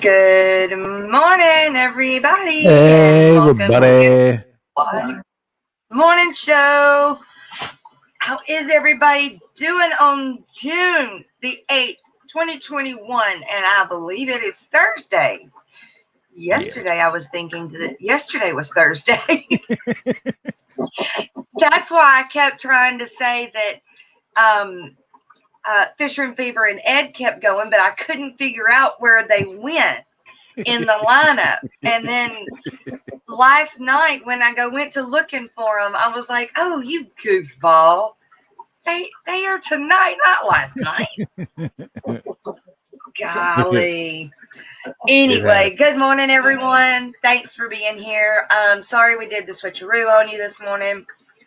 Good morning, everybody. Hey, and welcome everybody. to the morning show. How is everybody doing on June the 8th, 2021? And I believe it is Thursday. Yesterday, I was thinking that yesterday was Thursday. That's why I kept trying to say that Fisher and Fever and Ed kept going, but I couldn't figure out where they went in the lineup. And then last night when I went to looking for them, I was like, oh, you goofball. They are tonight, not last night. Golly. Anyway, good morning, everyone. Thanks for being here. Sorry we did the switcheroo on you this morning.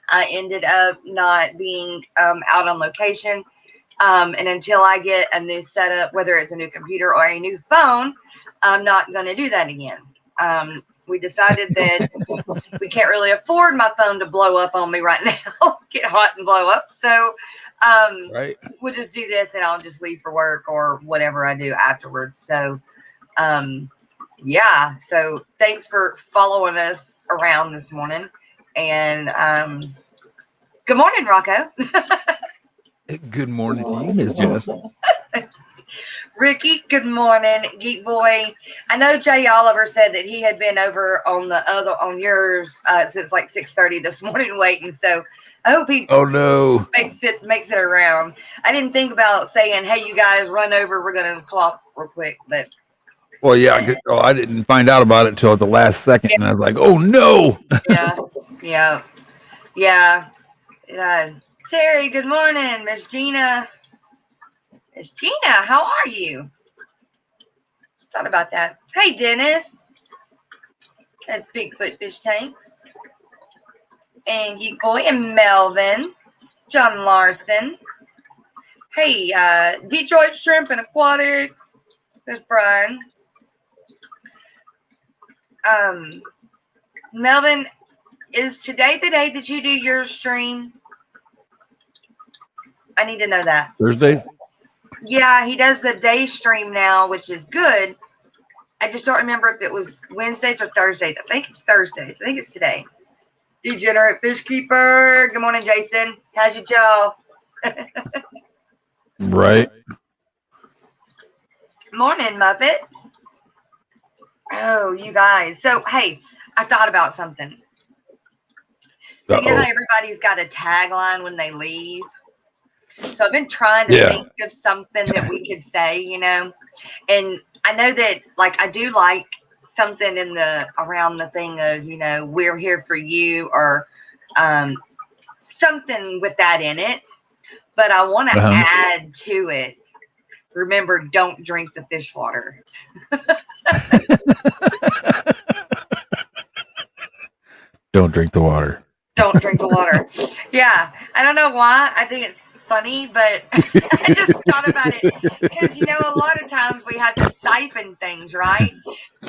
I ended up not being out on location. And until I get a new setup, whether it's a new computer or a new phone, I'm not going to do that again. We decided that we can't really afford my phone to blow up on me right now, get hot and blow up. So we'll just do this and I'll just leave for work or whatever I do afterwards. So, yeah. So thanks for following us around this morning. And good morning, Rocko. Good morning to you, Miss Jess. Ricky, good morning, Geek Boy. I know Jay Oliver said that he had been over on yours since like 6:30 this morning waiting. So I hope he makes it around. I didn't think about saying, "Hey, you guys, run over. We're gonna swap real quick." But I didn't find out about it until at the last second, and I was like, "Oh no!" Yeah. Terry, good morning, Miss Gina. Miss Gina, how are you? Just thought about that. Hey, Dennis. That's Bigfoot Fish Tanks. And Geek Boy and Melvin. John Larson. Hey, Detroit Shrimp and Aquatics. There's Brian. Melvin, is today the day that you do your stream? I need to know that. Thursdays? Yeah, he does the day stream now, which is good. I just don't remember if it was Wednesdays or Thursdays. I think it's Thursdays. I think it's today. Degenerate Fish Keeper. Good morning, Jason. How's your jaw? Right. Morning, Muppet. Oh, you guys. So, hey, I thought about something. So, you know how everybody's got a tagline when they leave? So I've been trying to think of something that we could say, and I know that, like, I do like something around the thing of, we're here for you, or something with that in it, but I want to add to it. Remember, don't drink the fish water. Don't drink the water. Don't drink the water. Yeah. I don't know why. I think it's funny, but I just thought about it because, a lot of times we have to siphon things, right?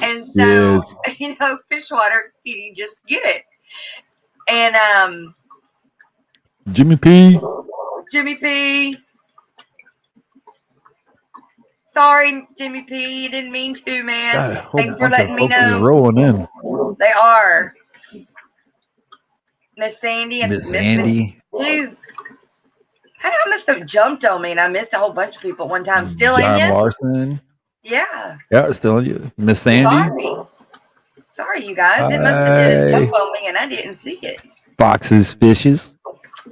And so, fish water, you just get it. And Jimmy P. Sorry, Jimmy P. You didn't mean to, man. God, thanks for letting me know. Rolling in. They are. Miss Sandy and Miss Sandy. Too. I must have jumped on me, and I missed a whole bunch of people at one time. Still in you? John Larson. Yeah. Yeah, still in you. Miss Sandy. Sorry, you guys. It must have did a jump on me, and I didn't see it. Foxes, fishes.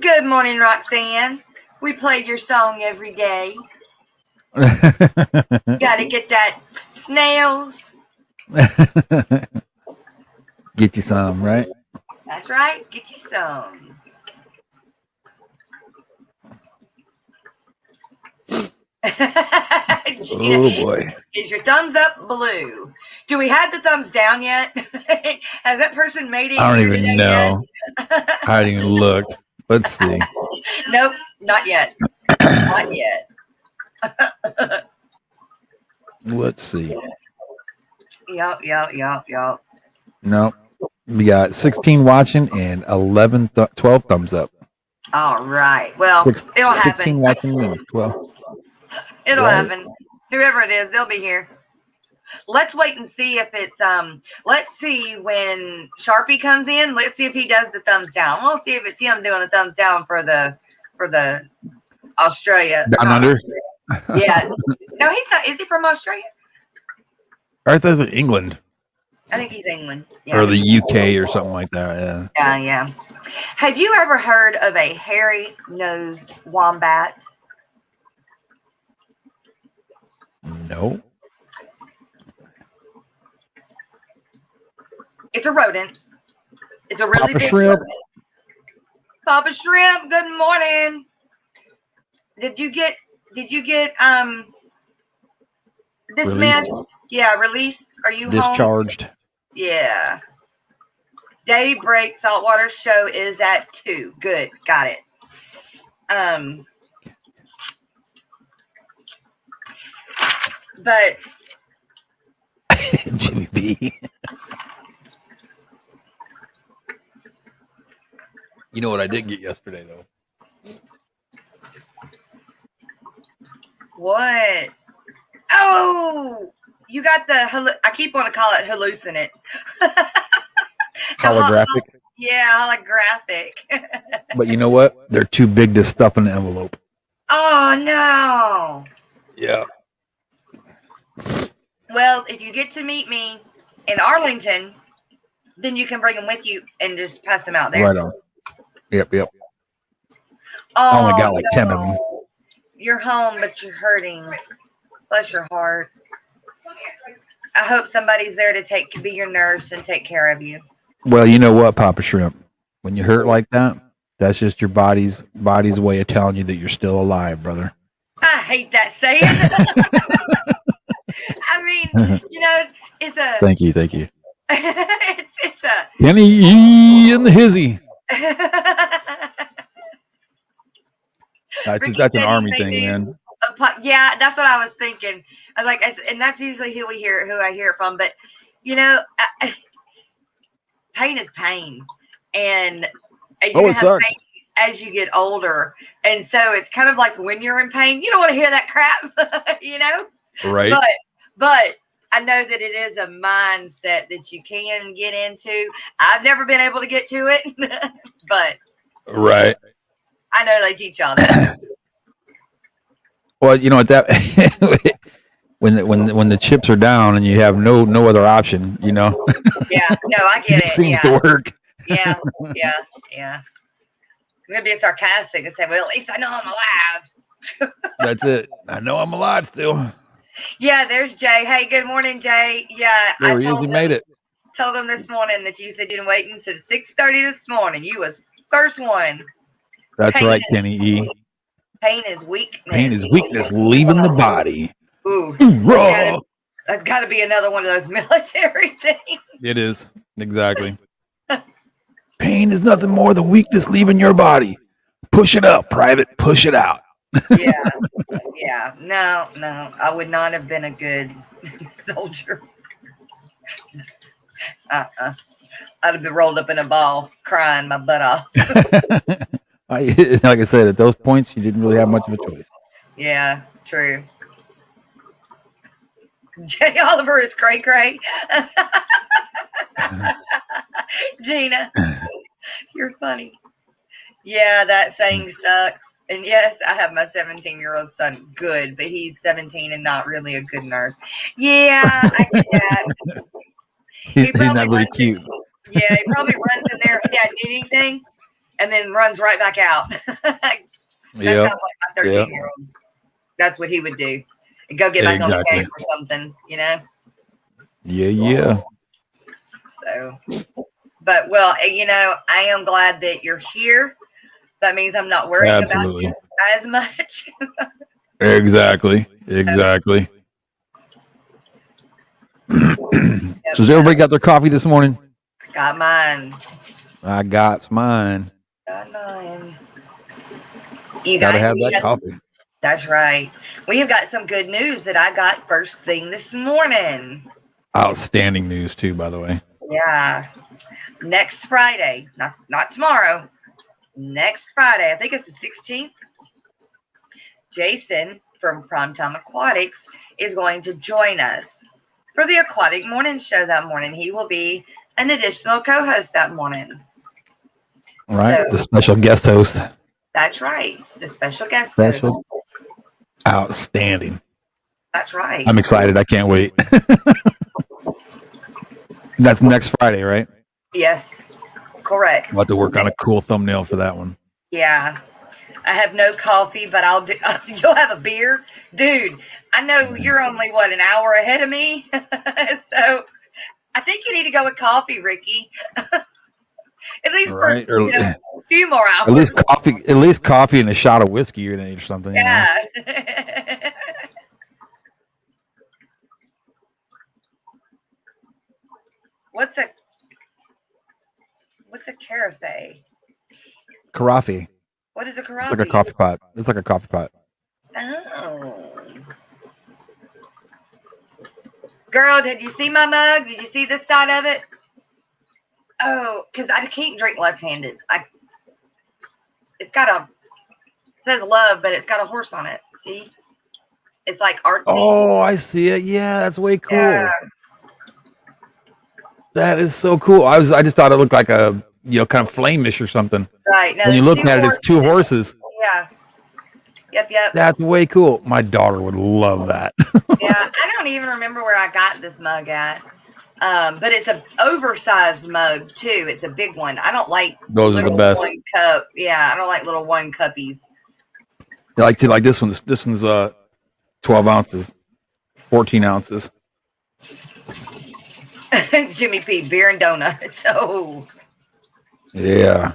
Good morning, Roxanne. We play your song every day. Gotta get that snails. Get you some, right? That's right. Get you some. Oh boy. Is your thumbs up blue? Do we have the thumbs down yet? Has that person made it? I don't even know. I didn't even look. Let's see. Nope, not yet. Not yet. Let's see. Yup. Nope. We got 16 watching and 12 thumbs up. All right. Well, it'll happen. 16 watching and 12. It'll happen. Whoever it is, they'll be here. Let's wait and see if it's let's see when Sharpie comes in. Let's see if he does the thumbs down. We'll see if it's him doing the thumbs down for the Australia. Down under. Yeah. No, he's not. Is he from Australia? I thought it was England. I think he's England. Yeah. Or the UK or something like that. Yeah. Yeah. Have you ever heard of a hairy-nosed wombat? No. It's a rodent. It's a really Papa big Shrimp. rodent. Papa Shrimp, good morning. Did you get this Released. man? Yeah, released. Are you Discharged? Home? Yeah. Daybreak saltwater show is at 2. Good, got it. But Jimmy B. You know what I did get yesterday though? what? Oh, you got the I keep wanting to call it hallucinant. Holographic. Yeah, holographic. But you know what? They're too big to stuff in an envelope. Oh no. Yeah. Well, if you get to meet me in Arlington, then you can bring them with you and just pass them out there. Right on. Yep. Oh, I only got like 10 of them. You're home, but you're hurting. Bless your heart. I hope somebody's there to be your nurse and take care of you. Well, you know what, Papa Shrimp? When you hurt like that, that's just your body's way of telling you that you're still alive, brother. I hate that saying. I mean, you know, it's a. Thank you. it's a. Kenny E and the hizzy. That's an army thing, man. Yeah, that's what I was thinking. I was like, and that's usually who I hear it from. But you know, pain is pain, and you it sucks as you get older. And so it's kind of like when you're in pain, you don't want to hear that crap, you know. Right. But I know that it is a mindset that you can get into. I've never been able to get to it, but right. I know they teach y'all that. Well, you know what that when the chips are down and you have no other option, you know. Yeah, no, I get it. Seems to work. Yeah. I'm gonna be sarcastic and say, "Well, at least I know I'm alive." That's it. I know I'm alive still. Yeah, there's Jay. Hey, good morning, Jay. Yeah, there he is. He made it. Told him this morning that you said you've been waiting since 6:30 this morning. You was first one. That's right, Kenny E. Pain is weakness. Pain is weakness leaving the body. Ooh, raw. That's got to be another one of those military things. It is. Exactly. Pain is nothing more than weakness leaving your body. Push it up, private. Push it out. Yeah. No. I would not have been a good soldier. I'd have been rolled up in a ball, crying my butt off. Like I said, at those points, you didn't really have much of a choice. Yeah, true. Jay Oliver is cray. Gina, you're funny. Yeah, that saying sucks. And yes, I have my 17-year-old son good, but he's 17 and not really a good nurse. Yeah, I get that. He's not very cute. Yeah, he probably runs in there if he had anything and then runs right back out. That sounds like my 13-year-old. That's what he would do. And go get back on the game or something, you know? Yeah. So, but, well, you know, I am glad that you're here. That means I'm not worrying about you as much. Exactly. So has everybody got their coffee this morning? Got mine. I got mine. You gotta have that coffee. That's right. We have got some good news that I got first thing this morning. Outstanding news too, by the way. Yeah. Next Friday, not tomorrow. Next Friday, I think it's the 16th. Jason from Primetime Aquatics is going to join us. for the Aquatic Morning Show that morning. He will be an additional co-host that morning. All right, so, the special guest host. That's right, the special guest host. Outstanding. That's right. I'm excited. I can't wait. That's next Friday, right? Yes, correct. I'll have to work on a cool thumbnail for that one. Yeah. I have no coffee, but I'll do. You'll have a beer, dude. I know you're only an hour ahead of me, so I think you need to go with coffee, Ricky. At least for a few more hours. At least coffee and a shot of whiskey or something. Yeah. You know? What's a carafe? Carafe. What is a carafe? It's like a coffee pot. It's like a coffee pot. Oh. Girl, did you see my mug? Did you see this side of it? Oh, because I can't drink left-handed. It says love, but it's got a horse on it. See? It's like artsy. Oh, I see it. Yeah, that's way cool. Yeah. That is so cool. I just thought it looked like a kind of flamish or something. Right. No, when you look at it, it's two horses. Yeah. Yep. That's way cool. My daughter would love that. Yeah, I don't even remember where I got this mug at. But it's an oversized mug too. It's a big one. I don't like those are the best. 1 cup. Yeah, I don't like little 1 cuppies. I like this one. This one's 12 ounces, 14 ounces. Jimmy P, beer and donuts. Oh. Yeah.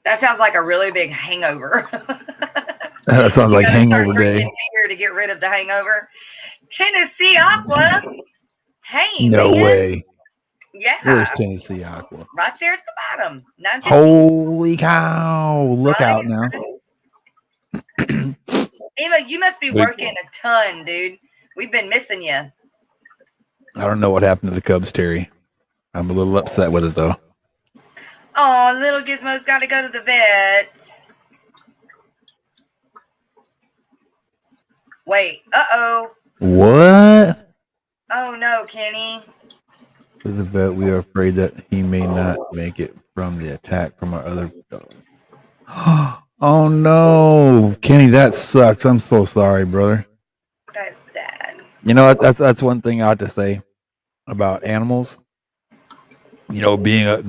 That sounds like a really big hangover. That sounds like hangover day. Beer to get rid of the hangover. Tennessee Aqua. Hey, no man. Way. Yeah. Where's Tennessee Aqua? Right there at the bottom. Holy cow. Look out now. Emma, you must be working a ton, dude. We've been missing you. I don't know what happened to the Cubs, Terry. I'm a little upset with it, though. Oh, little Gizmo's got to go to the vet. Wait. Uh-oh. What? Oh, no, Kenny. To the vet, we are afraid that he may not make it from the attack from our other dog. Oh, no. Kenny, that sucks. I'm so sorry, brother. That's sad. You know, that's one thing I have to say about animals. You know, being a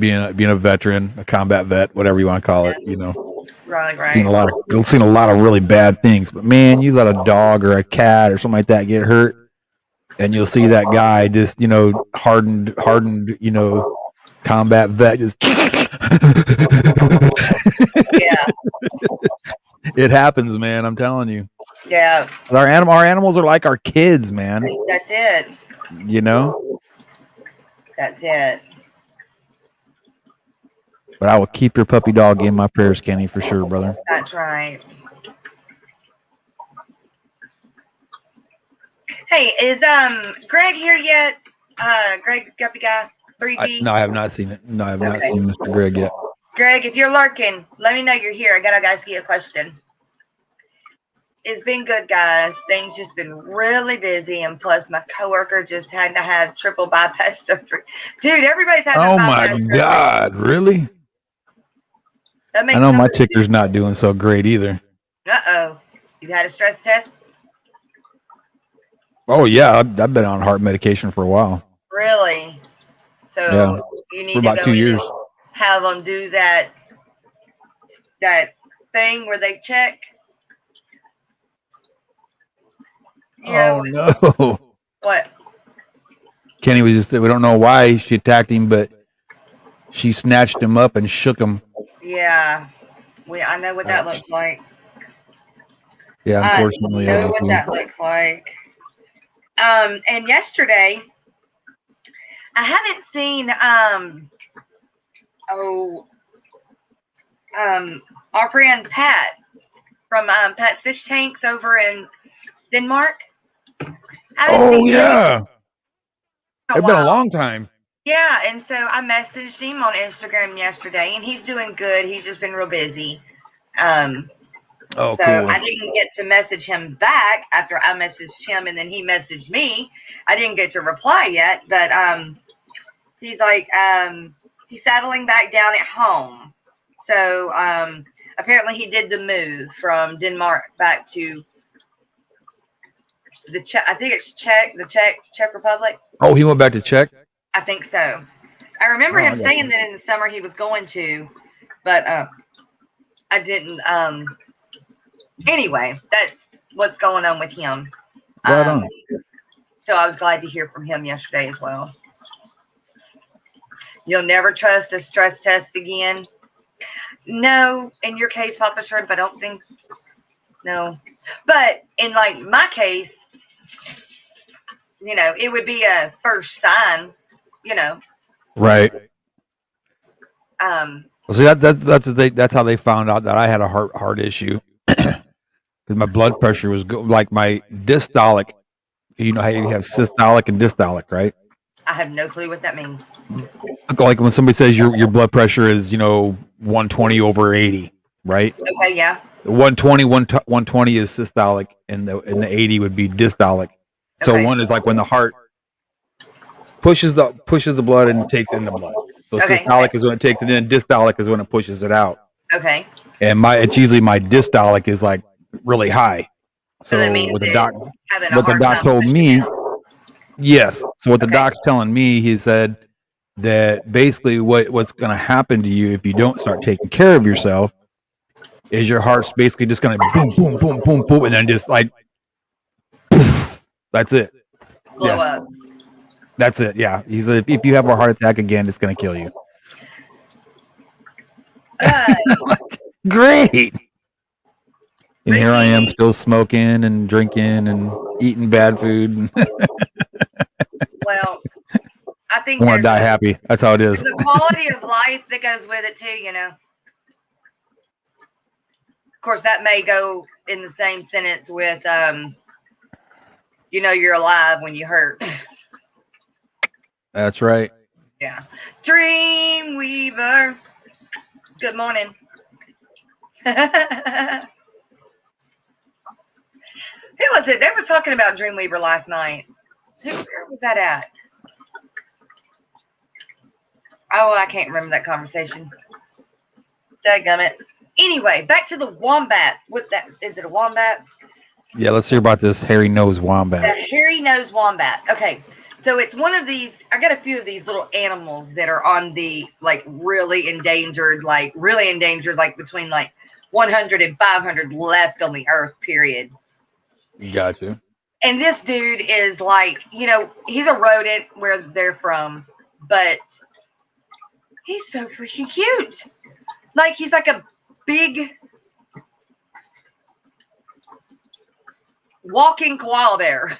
veteran, a combat vet, whatever you want to call it, you know. Right. Seen a lot of really bad things, but man, you let a dog or a cat or something like that get hurt, and you'll see that guy just, hardened, combat vet just. Yeah. It happens, man. I'm telling you. Yeah. Our animals are like our kids, man. That's it. That's it. But I will keep your puppy dog in my prayers, Kenny, for sure, brother. That's right. Hey, is Greg here yet? Greg Guppy Guy 3G? No, I have not seen it. No, I have not seen Mr. Greg yet. Greg, if you're lurking, let me know you're here. I gotta ask you a question. It's been good, guys. Things just been really busy, and plus my coworker just had to have triple bypass surgery. Dude, everybody's having bypass surgery. Oh my God, really? I know my ticker's not doing so great either. Uh-oh. You had a stress test? Oh, yeah. I've been on heart medication for a while. Really? So you need for about to go 2 years. Have them do that thing where they check. Oh, no. What? Kenny was just, we don't know why she attacked him, but she snatched him up and shook him. Yeah. I know what that looks like. Yeah, unfortunately. I know what that looks like. And yesterday, I haven't seen, our friend Pat from Pat's Fish Tanks over in Denmark. Oh, yeah. It's been a long time. Yeah, and so I messaged him on Instagram yesterday, and he's doing good. He's just been real busy. Oh, So cool. I didn't get to message him back after I messaged him, and then he messaged me. I didn't get to reply yet, but he's like he's settling back down at home. So apparently he did the move from Denmark back to the I think it's Czech Republic. Oh, he went back to Czech? I think so. I remember him saying that in the summer he was going to, but I didn't. Anyway, that's what's going on with him. Right on. So I was glad to hear from him yesterday as well. You'll never trust a stress test again. No, in your case, Papa Shrimp, I don't think. No, but in like my case, you know, it would be a first sign. You know. Right. Well, see, that's how they found out that I had a heart issue, because my blood pressure was like my dystolic. You know how you have systolic and dystolic, right? I have no clue what that means. Like when somebody says your blood pressure is 120 over 80, right? Okay, yeah. 120 is systolic, and the 80 would be dystolic. So Okay. one is like when the heart pushes the blood and takes in the blood. So systolic is when it takes it in. Dystolic is when it pushes it out. Okay. And it's usually my dystolic is like really high. So that means what the doc told me, yes. So what the doc's telling me, he said that basically what's going to happen to you if you don't start taking care of yourself is your heart's basically just going to boom, boom, boom, boom, boom, and then just like poof, that's it. Blow up. That's it. Yeah. He said if you have a heart attack again, it's going to kill you. Great. And here I am still smoking and drinking and eating bad food. Well, I think I want to die happy. That's how it is. There's a quality of life that goes with it too, you know. Of course, that may go in the same sentence with, you're alive when you hurt. That's right. Yeah. Dreamweaver. Good morning. Who was it? They were talking about Dreamweaver last night. Where was that at? Oh, I can't remember that conversation. Dadgummit. Anyway, back to the wombat. What that is? It a wombat? Yeah, let's hear about this hairy-nosed wombat. The hairy-nosed wombat. Okay, so it's one of these. I got a few of these little animals that are on the really endangered, like between 100 and 500 left on the earth. Period. Gotcha. And this dude is he's a rodent where they're from, but he's so freaking cute. Like he's like a big walking koala bear.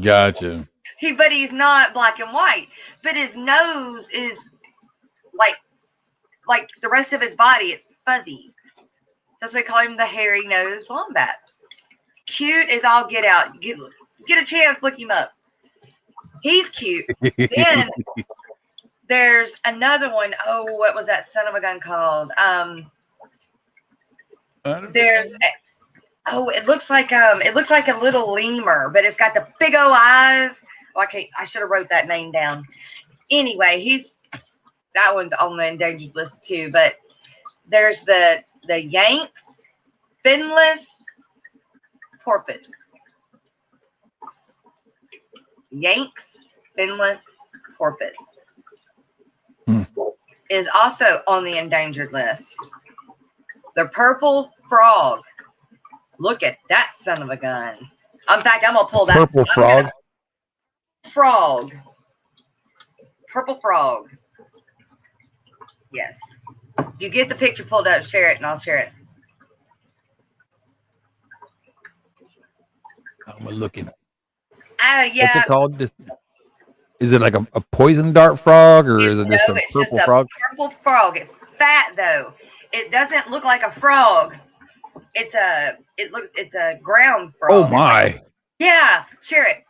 Gotcha. But he's not black and white. But his nose is like the rest of his body. It's fuzzy. So that's why we call him the hairy-nosed wombat. Cute as all get out. Get a chance, look him up. He's cute. Then there's another one. Oh, what was that son of a gun called? It looks like a little lemur, but it's got the big old eyes. Oh, I should have wrote that name down. Anyway, that one's on the endangered list too. But there's the Yanks finless porpoise. Yanks finless porpoise is also on the endangered list. The purple frog. Look at that son of a gun. In fact, I'm gonna pull that purple frog. Purple frog. Yes. If you get the picture pulled up, share it, and I'll share it. I'm looking. Yeah. What's it called? Is it like a poison dart frog, or is it just a purple frog? Purple frog. It's fat though. It doesn't look like a frog. It's a ground frog. Oh my. Yeah, share it.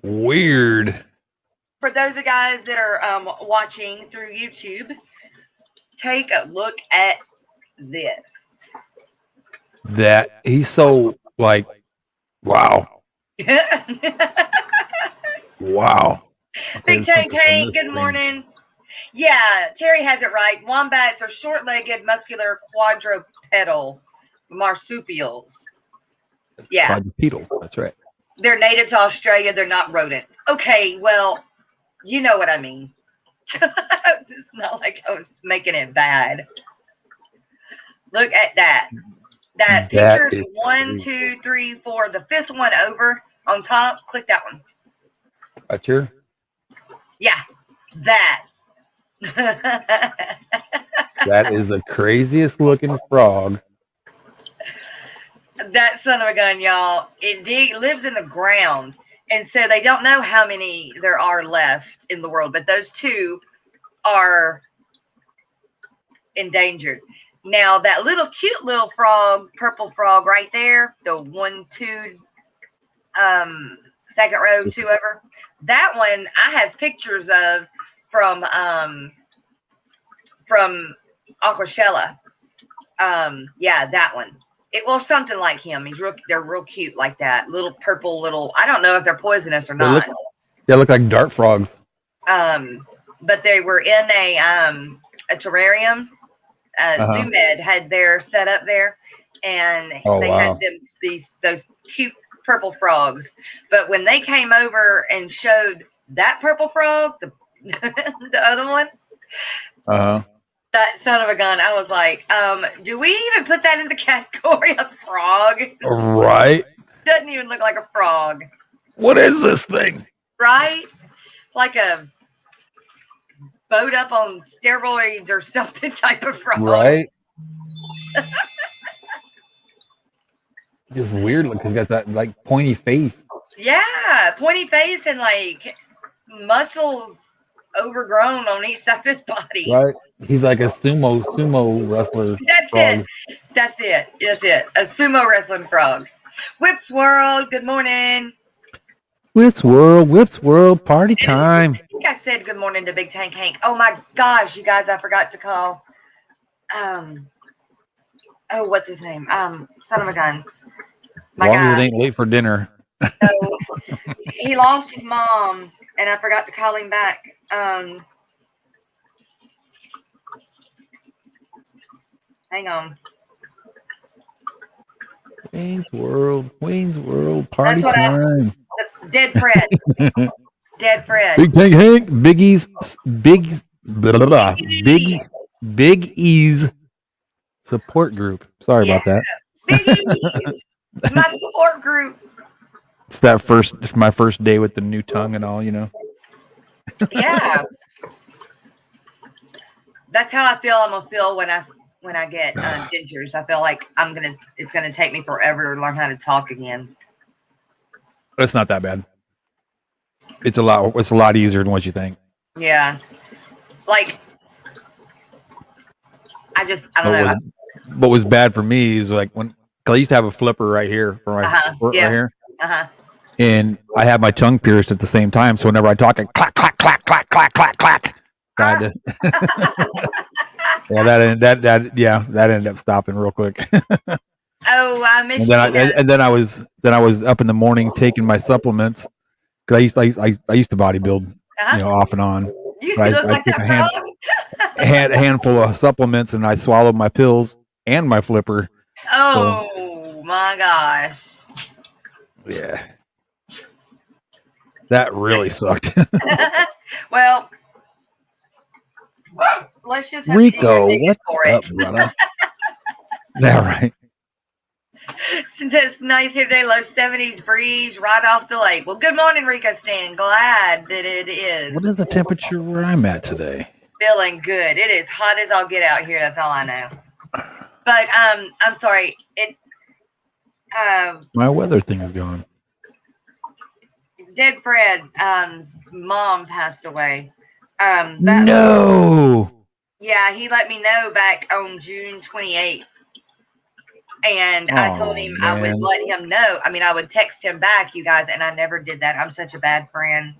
Weird. For those of guys that are watching through YouTube, take a look at this. that he's so like, wow. Wow. Okay, Big Tank Hank, good morning. Yeah, Terry has it right. Wombats are short-legged, muscular quadrupedal marsupials. Yeah. Quadrupedal. That's right. They're native to Australia. They're not rodents. Okay, well, you know what I mean. It's not like I was making it bad. Look at that. That picture is 1, 2, 3, 4. The fifth one over on top. Click that one. Right here? Yeah, that. That is the craziest looking frog. That son of a gun, y'all. It lives in the ground. And so they don't know how many there are left in the world, but those two are endangered. Now, that little cute little frog, purple frog right there, the 1, 2, second row, 2 over, that one I have pictures of from Aquashella. Yeah, that one. It was something like him. They're real cute like that. Little purple little. I don't know if they're poisonous or not. They look like dart frogs. But they were in a terrarium. Zoo Med had their set up there, and they had those cute purple frogs. But when they came over and showed that purple frog, the other one, that son of a gun, I was like, do we even put that in the category of frog? Right. Doesn't even look like a frog. What is this thing? Right? Like a boat up on steroids or something type of frog. Right. Just weird because he's got that like pointy face. Yeah, pointy face and like muscles overgrown on each side of his body. Right. He's like a sumo wrestler. That's it. A sumo wrestling frog. Whips World, good morning. Whips World, party time. I think I said good morning to Big Tank Hank. Oh my gosh, you guys, I forgot to call. What's his name? Son of a gun. As long as it ain't late for dinner. So, he lost his mom, and I forgot to call him back. Hang on. Wayne's World, party time. Dead Fred. Dead Fred. Big Tank Hank, Big E's support group. Sorry about that. Big E's, my support group. It's my first day with the new tongue and all, you know. Yeah. That's how I feel I'm gonna feel when I get dentures. I feel like it's gonna take me forever to learn how to talk again. It's not that bad. It's a lot easier than what you think. Yeah. Like I don't know. What was bad for me is like cause I used to have a flipper right here for my right here. And I had my tongue pierced at the same time. So whenever I talk, I clack, clack, clack, clack, clack, clack, clack. Yeah, that ended up stopping real quick. I missed and then I was up in the morning taking my supplements because I used to bodybuild, off and on. You look like that frog. I had a handful of supplements and I swallowed my pills and my flipper. Oh my gosh. Yeah. That really sucked. Well, let's just have Rico, what's up, brother? Yeah, right. It's nice here today, low 70s breeze right off the lake. Well, good morning, Rico Stan. Glad that it is. What is the temperature where I'm at today? Feeling good. It is hot as I'll get out here. That's all I know. But I'm sorry. My weather thing is gone. Dead Fred's mom passed away. No. Yeah, he let me know back on June 28th. And I told him I would let him know. I mean, I would text him back, you guys, and I never did that. I'm such a bad friend.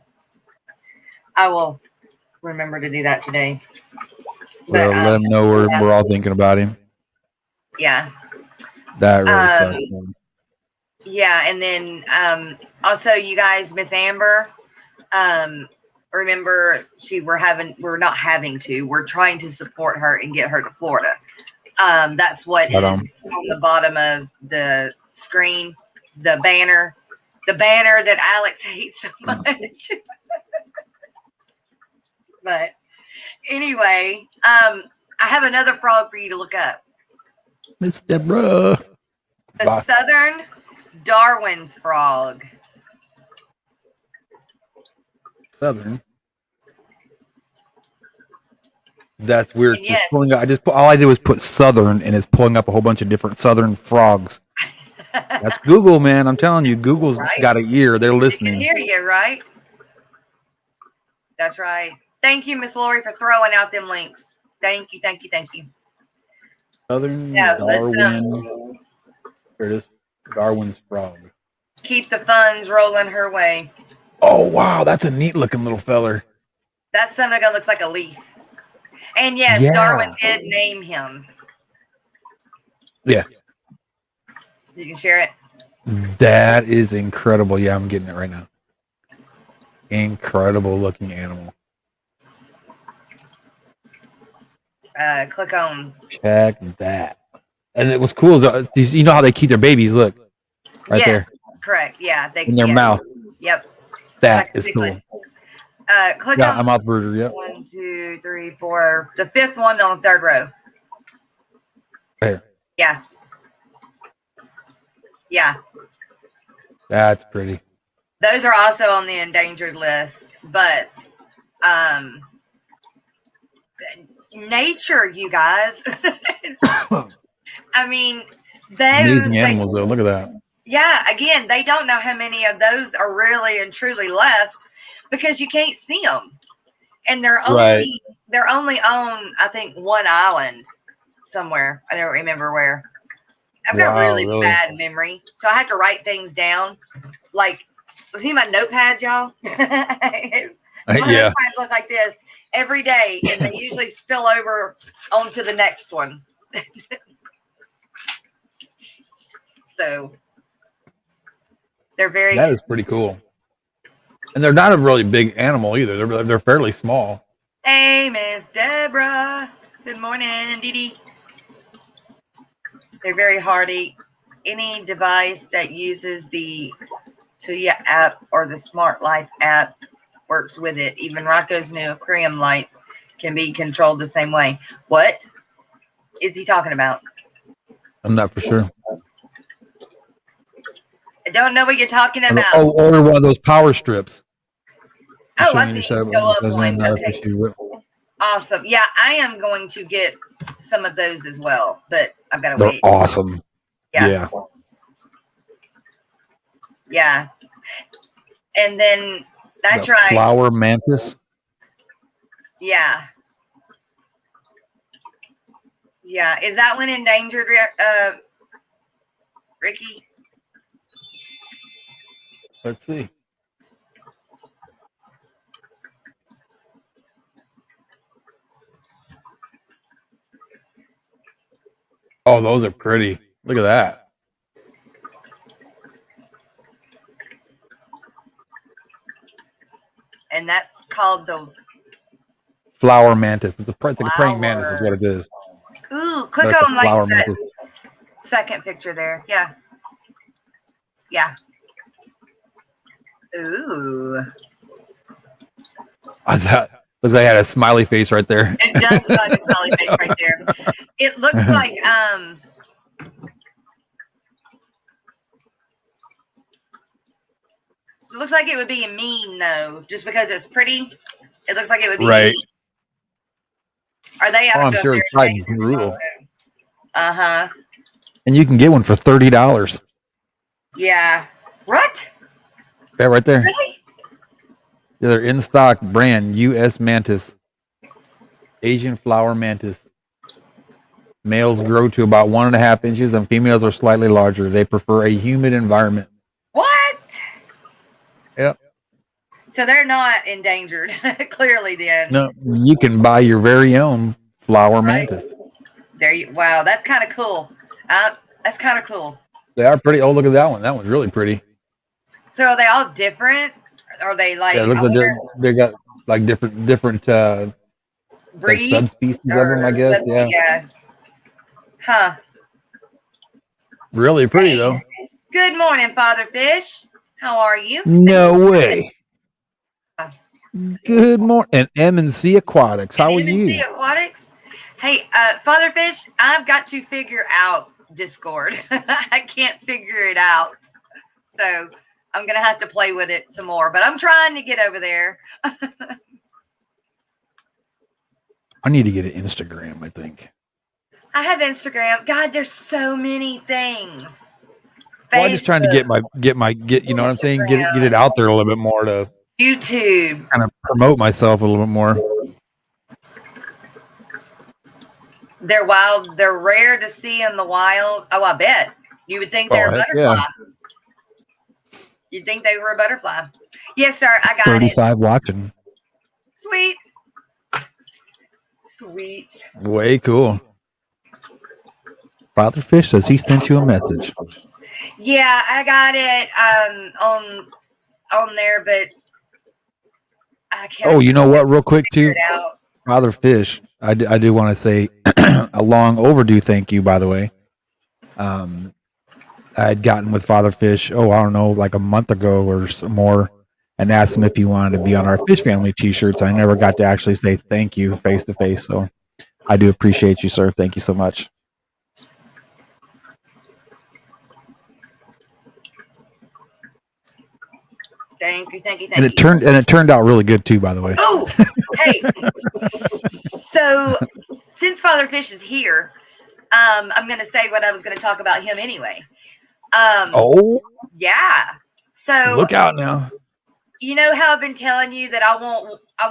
I will remember to do that today. Well, let him know we're all thinking about him. Yeah. That really sucks. Yeah, and then also you guys, Miss Amber, remember we're trying to support her and get her to Florida. That's what is on the bottom of the screen, the banner that Alex hates so much. But anyway, I have another frog for you to look up. Miss Deborah. The Southern Darwin's frog. Southern. That's weird. Yes. All I did was put Southern, and it's pulling up a whole bunch of different Southern frogs. That's Google, man. I'm telling you, Google's got an ear. They're listening. They can hear you, right? That's right. Thank you, Miss Lori, for throwing out them links. Thank you. Southern Darwin. There it is. Darwin's frog. Keep the funds rolling her way. Oh, wow. That's a neat looking little feller. That son of a gun looks like a leaf. And yes, Darwin did name him. Yeah. You can share it. That is incredible. Yeah, I'm getting it right now. Incredible looking animal. Click on. Check that. And it was cool. You know how they keep their babies? Look. Right there. Correct. Yeah. In their mouth. Yep. That is cool. Click on a mouth brooder. Yep. 1, 2, 3, 4. The fifth one on the third row. There. Yeah. Yeah. That's pretty. Those are also on the endangered list, but nature, you guys. I mean, amazing animals, though. Look at that. Yeah, again, they don't know how many of those are really and truly left because you can't see them, and they're only on, I think, one island somewhere. I don't remember where. I've got really bad memory, so I have to write things down. Like, see my notepad, y'all? My notepads look like this every day, and they usually spill over onto the next one. So they're very. That is pretty cool, and they're not a really big animal either. They're fairly small. Hey, Miss Deborah. Good morning, Dee Dee. They're very hardy. Any device that uses the Tuya app or the Smart Life app works with it. Even Rocko's new aquarium lights can be controlled the same way. What is he talking about? I'm not for sure. I don't know what you're talking about. Oh, or one of those power strips. Oh, I see. Go up one. Okay. Awesome. Yeah, I am going to get some of those as well, but I've got to wait. They're awesome. Yeah. Yeah. And then that's right. Flower mantis. Yeah. Yeah. Is that one endangered, Ricky? Let's see. Oh, those are pretty. Look at that. And that's called the flower mantis. It's the praying mantis is what it is. Ooh, click on like that second picture there. Yeah. Yeah. Ooh. Looks like I had a smiley face right there. It does look like a smiley face right there. It looks like it looks like it would be mean though, just because it's pretty. It looks like it would be mean. Are they out I'm sure it's probably brutal. Uh-huh. And you can get one for $30. Yeah. What? Yeah, right there. Really? They're in stock brand U.S. mantis. Asian flower mantis. Males grow to about 1.5 inches and females are slightly larger. They prefer a humid environment. What? Yep. So they're not endangered, clearly then. No, you can buy your very own flower mantis. Wow, that's kind of cool. That's kind of cool. They are pretty. Oh, look at that one. That one's really pretty. So are they all different? Are they like? Yeah, it looks like they got like different like Breed subspecies of them, I or guess. subspecies? Yeah. Yeah. Huh. Really pretty Hey, though. good morning, Father Fish. How are you? No way. Good morning. And M&C Aquatics. How are M&C you? Aquatics. Hey, Father Fish, I've got to figure out Discord. I can't figure it out. So I'm going to have to play with it some more. But I'm trying to get over there. I need to get an Instagram, I think. I have Instagram. God, there's so many things. Well, I'm just trying to get you know what I'm saying? Get it out there a little bit more to YouTube. kind of promote myself a little bit more. They're wild. They're rare to see in the wild. Oh, I bet. You would think they're a butterfly. Yeah. You'd think they were a butterfly. Yes, sir. I got 35 watching. Sweet. Sweet. Way cool. Father Fish says he sent you a message. Yeah, I got it on there, but I can't. Oh, you know what? Real quick too, Father Fish. I do want to say a long overdue thank you. By the way, I had gotten with Father Fish. Oh, I don't know, like a month ago or more, and asked him if he wanted to be on our Fish Family T-shirts. I never got to actually say thank you face to face. So I do appreciate you, sir. Thank you so much. Thank you. And it turned out really good too, by the way. Oh, hey. So since Father Fish is here, I'm going to say what I was going to talk about him anyway. Oh, yeah. So look out now. You know how I've been telling you that I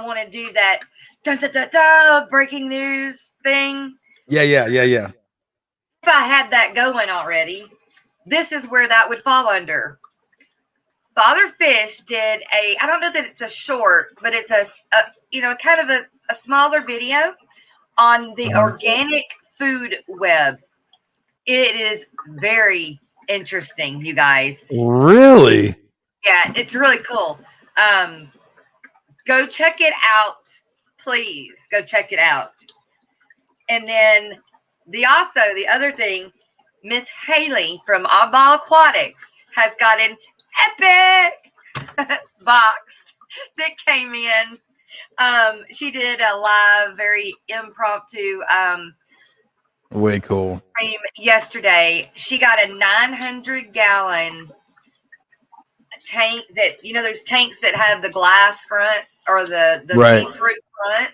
want to do that dun, dun, dun, dun, breaking news thing? Yeah. If I had that going already, this is where that would fall under. Father Fish did I don't know that it's a short, but it's a kind of a smaller video on the organic food web. It is very interesting, you guys. Really? Yeah, it's really cool. Go check it out, please. Go check it out. And then the other thing, Miss Haley from Oddball Aquatics has got an epic box that came in. She did a live, very impromptu way cool stream yesterday. She got a 900-gallon tank that, those tanks that have the glass front or the right. see-through front.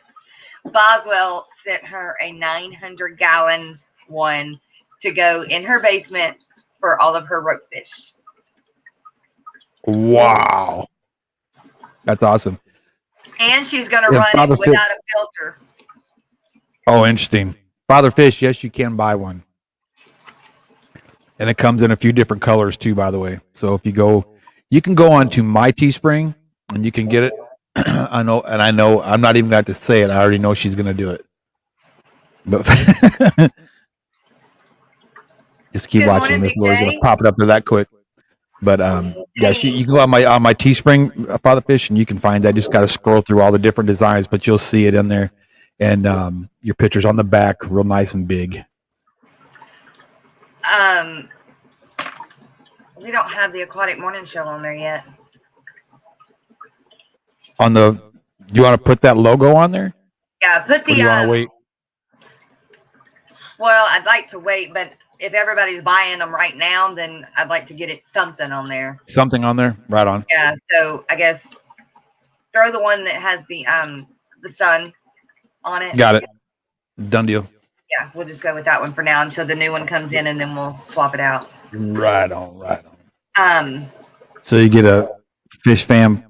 Boswell sent her a 900-gallon one to go in her basement for all of her ropefish. Wow. That's awesome. And she's going to run it without a filter. Oh, interesting. Father Fish, yes, you can buy one. And it comes in a few different colors too, by the way. So if you can go on to my Teespring and you can get it. I know I'm not even going to say it. I already know she's going to do it. But just keep watching. Miss Laura's going to pop it up there that quick. But yeah, you can go on my Teespring, Father Fish, and you can find that. Just got to scroll through all the different designs, but you'll see it in there, and your picture's on the back, real nice and big. We don't have the Aquatic Morning Show on there yet. You want to put that logo on there? Yeah, put the. Or do you want to wait? Well, I'd like to wait, but if everybody's buying them right now, then I'd like to get it something on there. Something on there, right on. Yeah, so I guess throw the one that has the sun on it. Got it. Done deal. Yeah, we'll just go with that one for now until the new one comes in, and then we'll swap it out. Right on. So you get a Fish Fam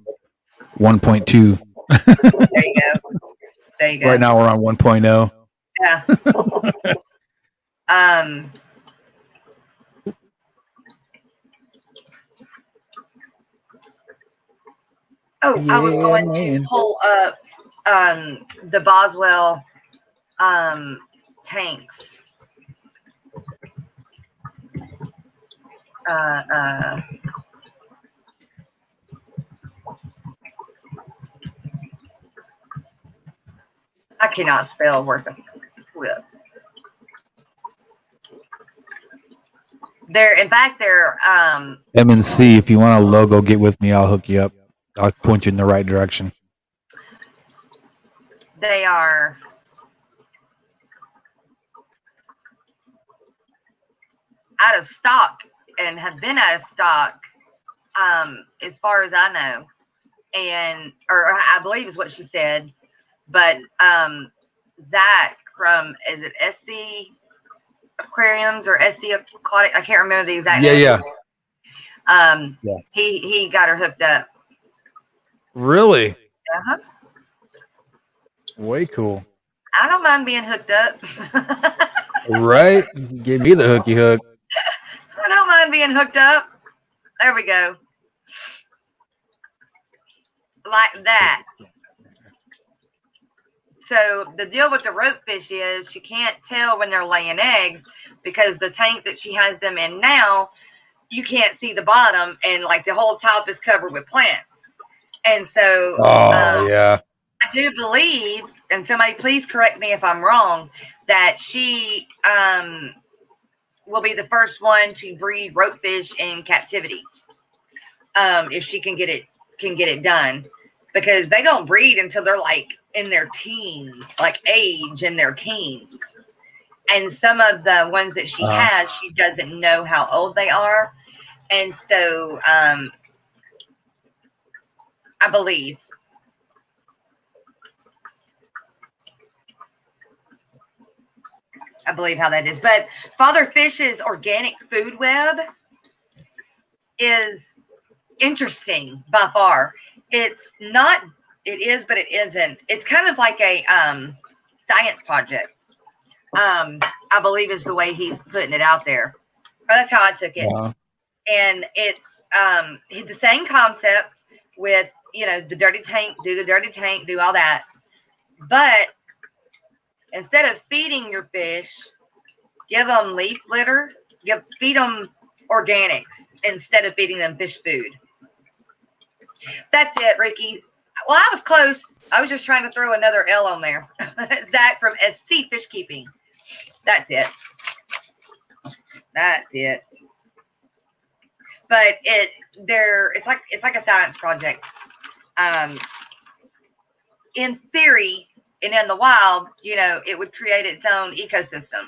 1.2. There you go. Right now we're on 1.0. Yeah. I was going to pull up the Boswell tanks. I cannot spell worth a flip. In fact, they're MNC. If you want a logo, get with me. I'll hook you up. I'll point you in the right direction. They are out of stock and have been out of stock, as far as I know, or I believe is what she said. But Zach from, is it SC Aquariums or SC Aquatic? I can't remember the exact name. Yeah. He got her hooked up. Really? Uh-huh. Way cool. I don't mind being hooked up. Right? Give me the hooky hook. I don't mind being hooked up. There we go. Like that. So the deal with the rope fish is she can't tell when they're laying eggs because the tank that she has them in now, you can't see the bottom, and like the whole top is covered with plants. And so yeah. I do believe, and somebody please correct me if I'm wrong, that she will be the first one to breed rope fish in captivity. If she can get it done, because they don't breed until they're like in their teens, like age in their teens. And some of the ones that she has, she doesn't know how old they are. And so I believe how that is. But Father Fish's organic food web is interesting by far. It's not, it is, but it isn't. It's kind of like a science project. I believe is the way he's putting it out there. That's how I took it. Wow. And it's the same concept with, the dirty tank, do all that. But instead of feeding your fish, give them leaf litter, feed them organics instead of feeding them fish food. That's it, Ricky. Well, I was close. I was just trying to throw another L on there. Zach from SC Fish Keeping. That's it. But it's like a science project. In theory, and in the wild, it would create its own ecosystem.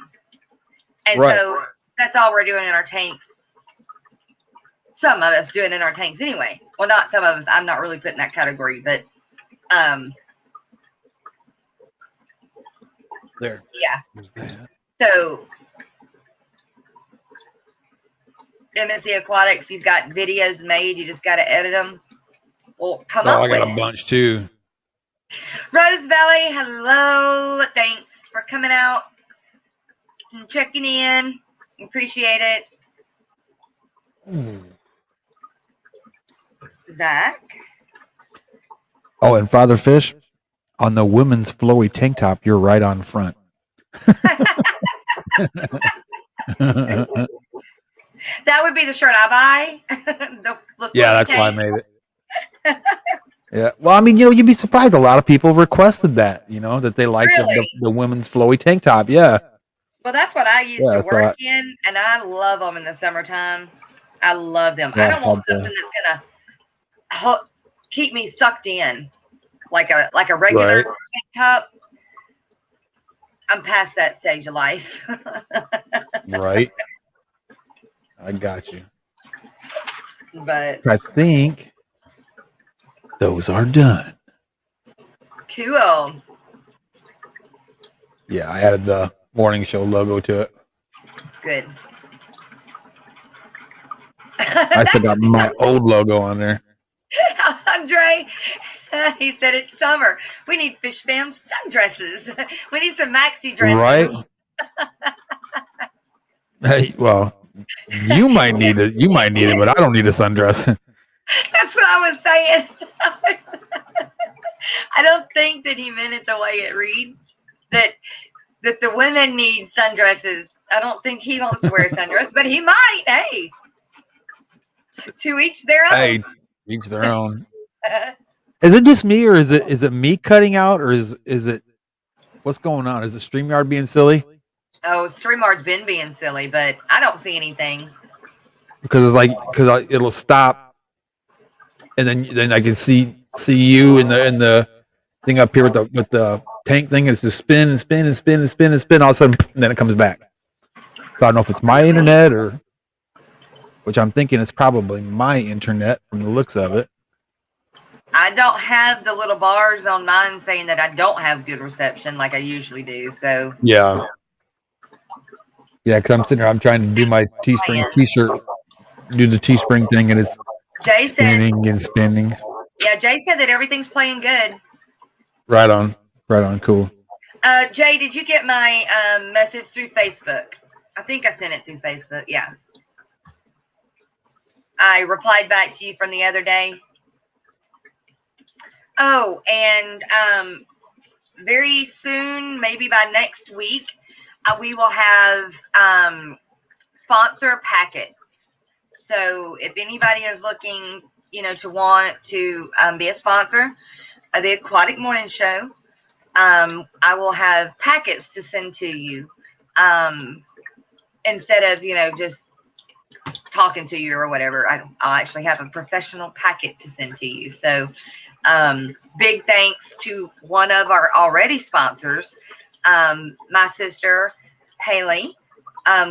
And so that's all we're doing in our tanks. Some of us doing in our tanks anyway. Well, not some of us. I'm not really putting that category, but there. Yeah. So MSC Aquatics, you've got videos made. You just got to edit them. Well, come up with it. I got a bunch too. Rose Valley, hello. Thanks for coming out and checking in. Appreciate it. Zach. Oh, and Father Fish, on the women's flowy tank top, you're right on front. That would be the shirt I buy. Yeah, that's why I made it. Yeah. Well, I mean, you'd be surprised. A lot of people requested that, that they like the women's flowy tank top. Yeah. Well, that's what I used to work in, and I love them in the summertime. I love them. I don't want something that's gonna keep me sucked in like a regular tank top. I'm past that stage of life. Right. I got you. But I think those are done. Cool. Yeah, I added the morning show logo to it. Good. I still got my old logo on there. Andre, he said it's summer. We need Fish Fam sundresses. We need some maxi dresses. Right. Hey, well, you might need it. You might need it, but I don't need a sundress. That's what I was saying. I don't think that he meant it the way it reads. That the women need sundresses. I don't think he wants to wear a sundress, but he might. Hey, To each their own. Hey, each their own. Is it just me, or is it me cutting out, or is it what's going on? Is it StreamYard being silly? Oh, StreamYard's been being silly, but I don't see anything. Because it's like it'll stop, and then I can see you in the thing up here with the tank thing. It's just spin and spin and spin and spin and spin. All of a sudden, and then it comes back. So I don't know if it's my internet or, which I'm thinking it's probably my internet from the looks of it. I don't have the little bars on mine saying that I don't have good reception like I usually do. So yeah, because I'm sitting here, I'm trying to do my Teespring T-shirt, do the Teespring thing, and it's spinning and spinning. Yeah, Jay said that everything's playing good. Right on, cool. Jay, did you get my message through Facebook? I think I sent it through Facebook. Yeah, I replied back to you from the other day. Oh, and very soon, maybe by next week, we will have sponsor packets. So if anybody is looking, to want to be a sponsor of the Aquatic Morning Show, I will have packets to send to you instead of, just talking to you or whatever. I'll actually have a professional packet to send to you. So big thanks to one of our already sponsors, my sister Haley,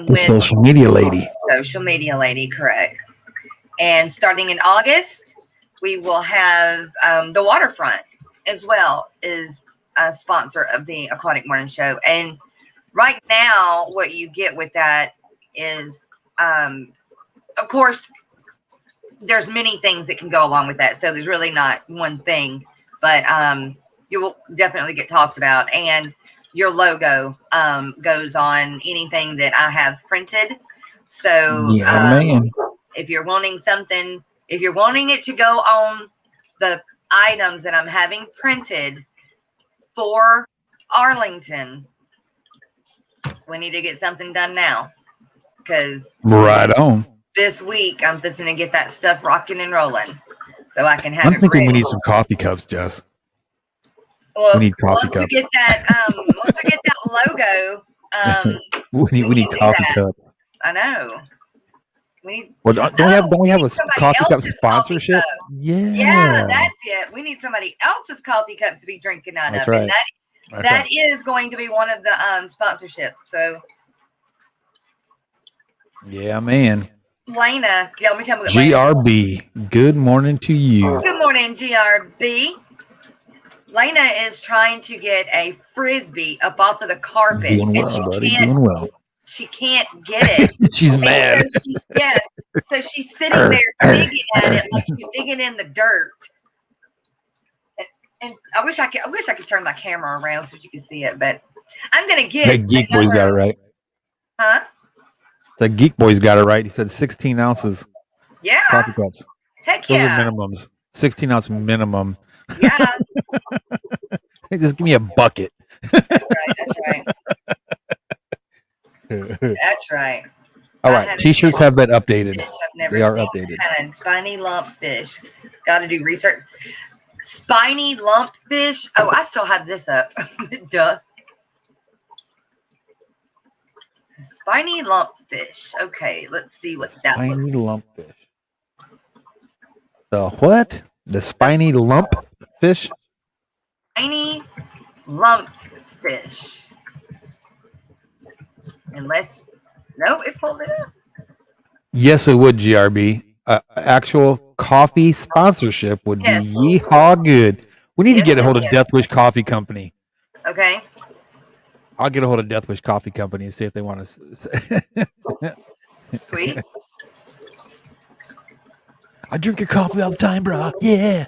with social media lady, correct. And starting in August, we will have the Waterfront as well is a sponsor of the Aquatic Morning Show. And right now, what you get with that is, of course, there's many things that can go along with that. So there's really not one thing, but you will definitely get talked about. And your logo goes on anything that I have printed. So if you're wanting something, if you're wanting it to go on the items that I'm having printed for Arlington, we need to get something done now. Because right on. This week, I'm fixing to get that stuff rocking and rolling, so I can have. I'm thinking we need some coffee cups, Jess. Well, we need coffee cups. Once we get that logo, we need coffee cups. I know. We need. Well, don't we have a coffee cup sponsorship? Yeah, that's it. We need somebody else's coffee cups to be drinking out of, right. And that is going to be one of the sponsorships. So. Yeah, man. Lena, let me tell you what GRB, good morning to you. Good morning, GRB. Lena is trying to get a frisbee up off of the carpet. Doing well, buddy. Doing well. She can't get it. She's mad. So she's sitting there digging at it like she's digging in the dirt. And I wish I could turn my camera around so you can see it, but I'm gonna get. That Geek Boy's got it right. Huh? That Geek Boy's got it right. He said 16 ounces. Yeah. Coffee cups. Heck yeah. Those are minimums. 16 ounce minimum. Yeah. Just give me a bucket. That's right. That's right. All right. T-shirts have been updated. They are updated. Spiny lumpfish. Got to do research. Spiny lumpfish. Oh, I still have this up. Duh. Spiny lumpfish. Okay, let's see what that looks like. Spiny lumpfish. The what? The spiny lumpfish? Spiny lumpfish. Unless, nope, it pulled it up. Yes, it would, GRB. Actual coffee sponsorship would be yeehaw good. We need to get a hold of Death Wish Coffee Company. Okay. I'll get a hold of Death Wish Coffee Company and see if they want to. Sweet. I drink your coffee all the time, bro. Yeah.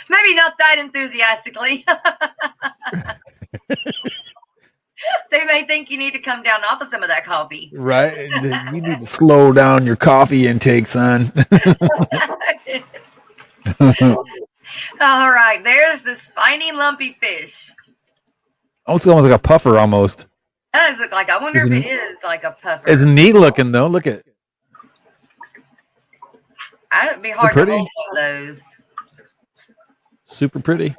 Maybe not that enthusiastically. They may think you need to come down off of some of that coffee. Right. You need to slow down your coffee intake, son. All right. There's the spiny lumpy fish. Almost like a puffer almost. That does look like. I wonder if it is like a puffer. It's neat looking though. Look at. It'd be hard to hold one of those. Super pretty.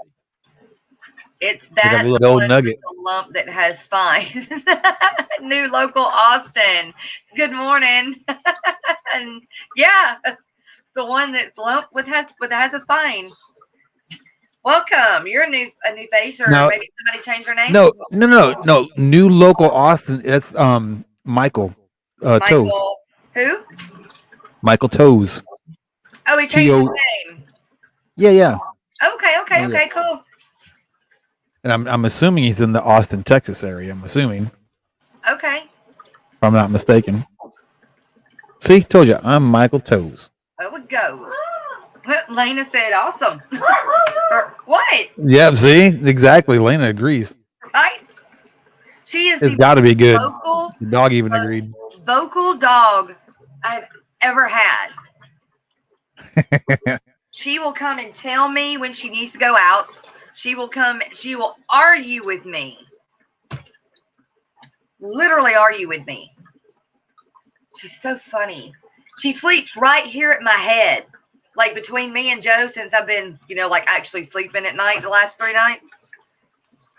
It's that like a gold nugget. The lump that has spines. New local Austin. Good morning. And yeah, it's the one that's lump has a spine. Welcome. You're a new face, or maybe somebody changed their name. No. New local Austin. It's Michael. Toes. Who? Michael Toes. Oh, he changed his name. Yeah. Okay, cool. And I'm assuming he's in the Austin, Texas area. I'm assuming. Okay. If I'm not mistaken. See, told you, I'm Michael Toes. There we go. Lena said, "Awesome." What? Yep. See, exactly. Lena agrees. Right? She is. It's got to be good. Vocal, the dog even agreed. Vocal dog I've ever had. She will come and tell me when she needs to go out. She will come. She will argue with me. Literally argue with me. She's so funny. She sleeps right here at my head, like between me and Joe, since I've been, like actually sleeping at night the last 3 nights.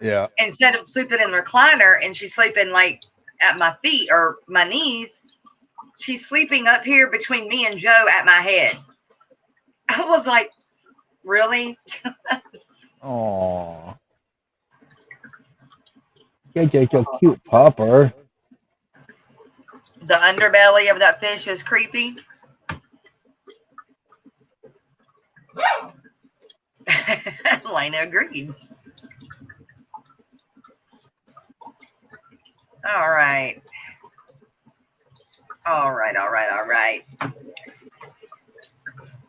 Yeah. Instead of sleeping in the recliner, and she's sleeping like at my feet or my knees, she's sleeping up here between me and Joe at my head. I was like, really? Aww. You're so cute, Popper. The underbelly of that fish is creepy. Lena agreed. All right.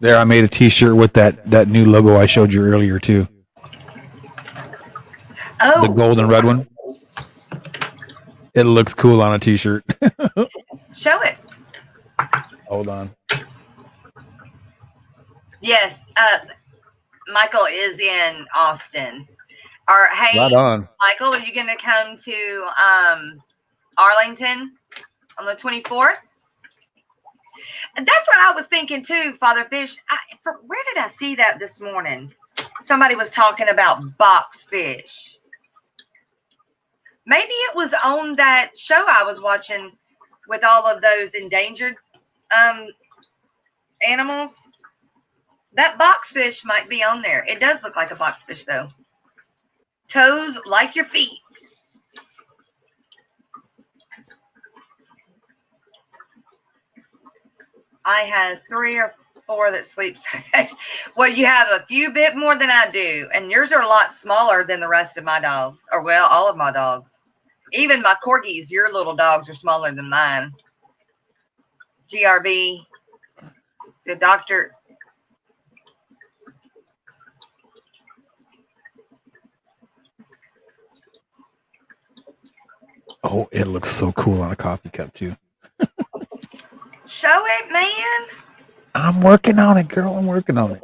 There, I made a T-shirt with that new logo I showed you earlier too. Oh, the gold and red one. It looks cool on a T-shirt. Show it. Hold on. Yes, Michael is in Austin. Hey, right on. Michael, are you going to come to Arlington on the 24th? And that's what I was thinking too, Father Fish. Where did I see that this morning? Somebody was talking about box fish. Maybe it was on that show I was watching with all of those endangered animals. That box fish might be on there. It does look like a box fish though. Toes like your feet. I have 3 or 4 that sleeps. Well, you have a few bit more than I do, and yours are a lot smaller than the rest of my dogs, or well, all of my dogs. Even my corgis, your little dogs are smaller than mine. GRB, the doctor. Oh, it looks so cool on a coffee cup too. Show it, man. I'm working on it, girl. I'm working on it.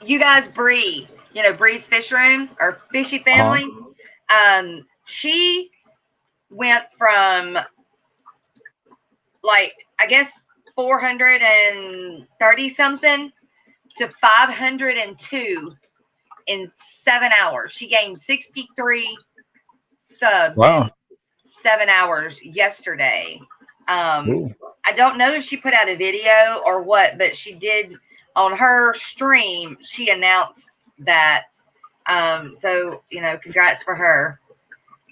You guys, Bree, Bree's Fish Room or Fishy Family. She went from like, I guess 430 something to 502 in 7 hours. She gained 63 subs in 7 hours yesterday. I don't know if she put out a video or what, but she did on her stream. She announced that. So, congrats for her.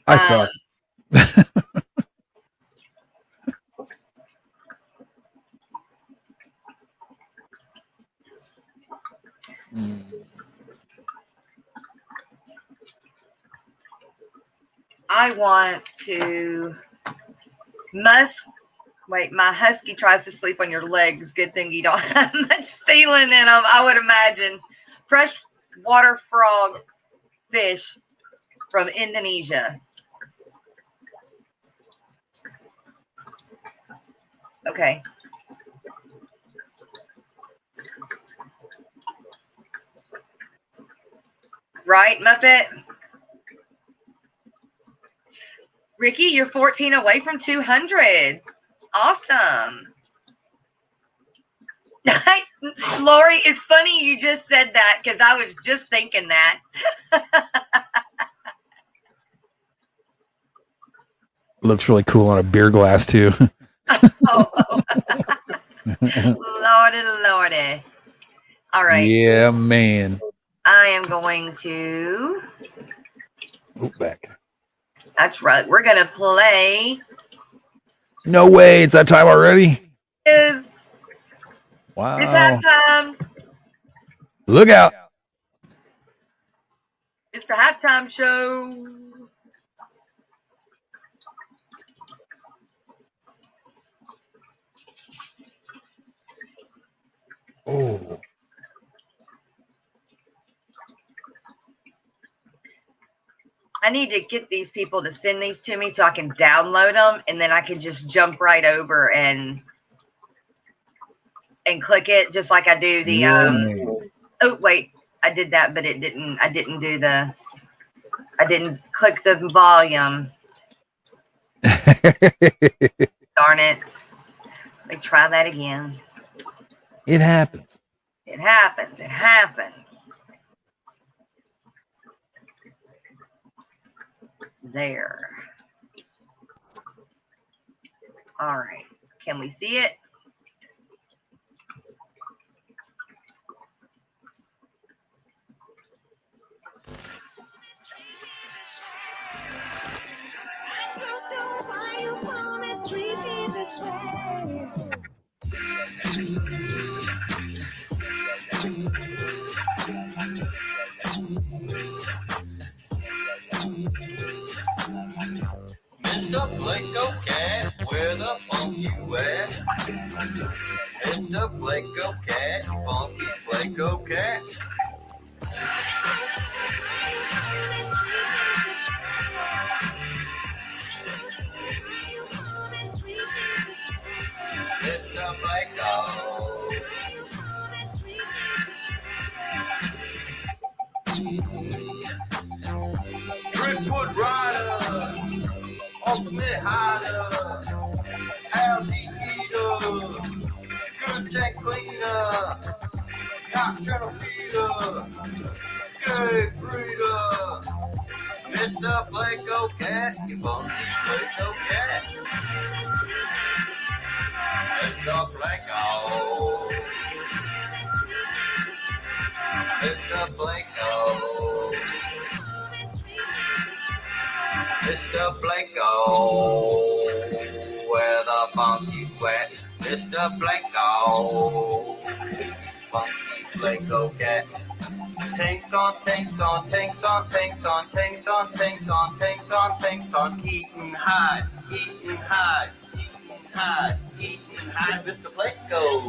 I saw. I want to Wait, my husky tries to sleep on your legs. Good thing you don't have much ceiling in them, I would imagine. Freshwater frog fish from Indonesia. Okay. Right, Muppet? Ricky, you're 14 away from 200. Awesome. Lori, it's funny you just said that because I was just thinking that. Looks really cool on a beer glass too. Lordy, Lordy. All right. Yeah, man. I am going to. Back. That's right. We're going to play. No way. It's that time already? Is wow. It's halftime. Look out. It's the halftime show. Oh. I need to get these people to send these to me so I can download them, and then I can just jump right over and click it just like I do the oh wait, I did that, but it didn't. I didn't click the volume. Darn it. Let me try that again. It happens. It happens. It happens. There. All right. Can we see it? Mr. Blanco Cat, where the funk you at? Mr. Blanco Cat, funky Blanco Cat. Mr. Blanco. Driftwood Rider, Ultimate Hider, Algae Eater, Good Tank Cleaner, Nocturnal Feeder, Good Breeder, Mr. Blanco Cat, you funky Blanco Cat. Mr. Blanco. Mr. Blanco. Mr. Blanco, where the funk you at? Mr. Blanco, funky Blanco Cat. Tanks on, tanks on, tanks on, tanks on, tanks on, tanks on, tanks on, tanks on, eating high, eating high, eating high, eating high, Mr. Blanco.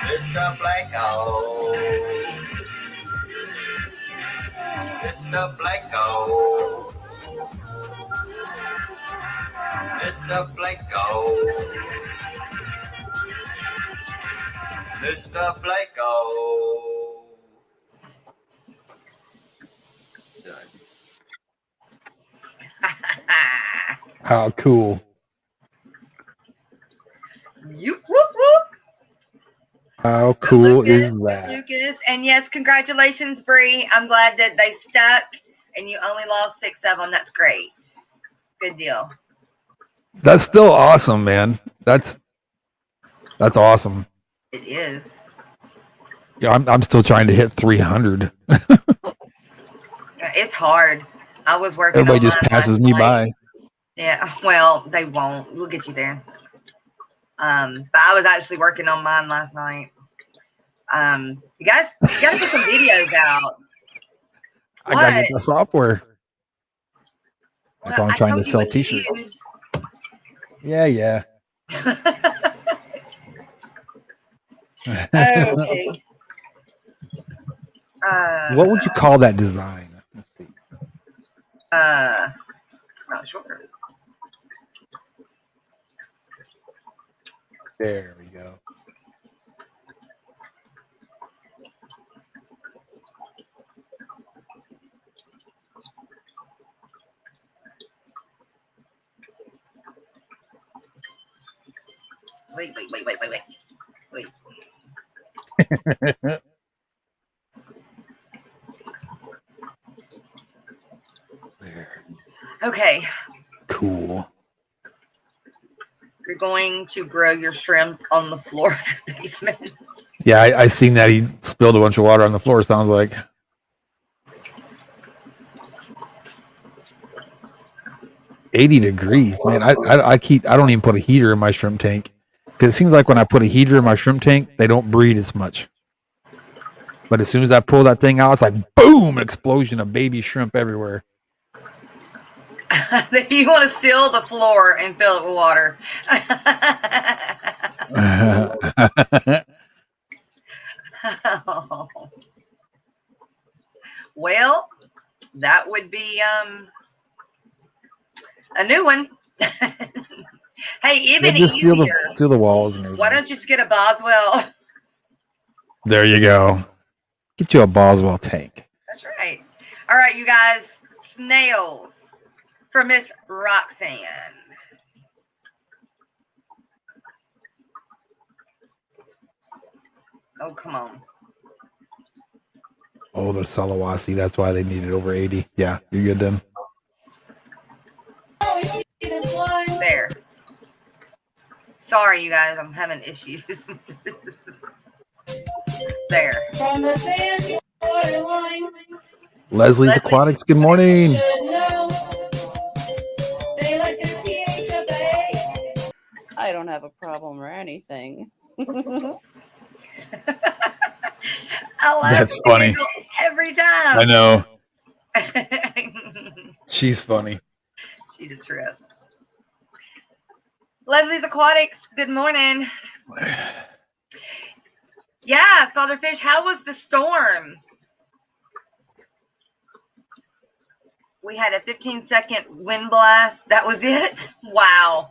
Mr. Blanco. Mr. Blanco. Mr. Blanco. Mr. Blanco. Done. How cool. You whoop whoop. How cool is that? Lucas. And yes, congratulations, Bree. I'm glad that they stuck and you only lost 6 of them. That's great. Good deal. That's still awesome, man. That's awesome. It is. Yeah, I'm still trying to hit 300. It's hard. I was working. Everybody just passes me by. Yeah, well, they won't. We'll get you there. But I was actually working on mine last night. You guys gotta put some videos out. I gotta get the software. Well, if I'm trying to sell t-shirts. Yeah. Okay. What would you call that design? Let's see. Not sure. There we go. Wait. Okay. Cool. You're going to grow your shrimp on the floor of your basement. Yeah, I seen that he spilled a bunch of water on the floor. Sounds like 80 degrees, man. I don't even put a heater in my shrimp tank because it seems like when I put a heater in my shrimp tank, they don't breed as much. But as soon as I pull that thing out, it's like boom, an explosion of baby shrimp everywhere. You want to seal the floor and fill it with water. Well, that would be a new one. Hey, even just easier. seal the walls. Why don't you just get a Boswell? There you go. Get you a Boswell tank. That's right. All right, you guys. Snails for Miss Roxanne. Oh, come on. Oh, the Salawasi. That's why they needed over 80. Yeah, you're good then. There. Sorry, you guys. I'm having issues. There. From the sands waterline. Leslie's Aquatics. Good morning. They like their pH of the egg. I don't have a problem or anything. That's funny. Every time. I know. She's funny. She's a trip. Leslie's Aquatics, good morning. Yeah, Father Fish, how was the storm? We had a 15-second wind blast. That was it? Wow.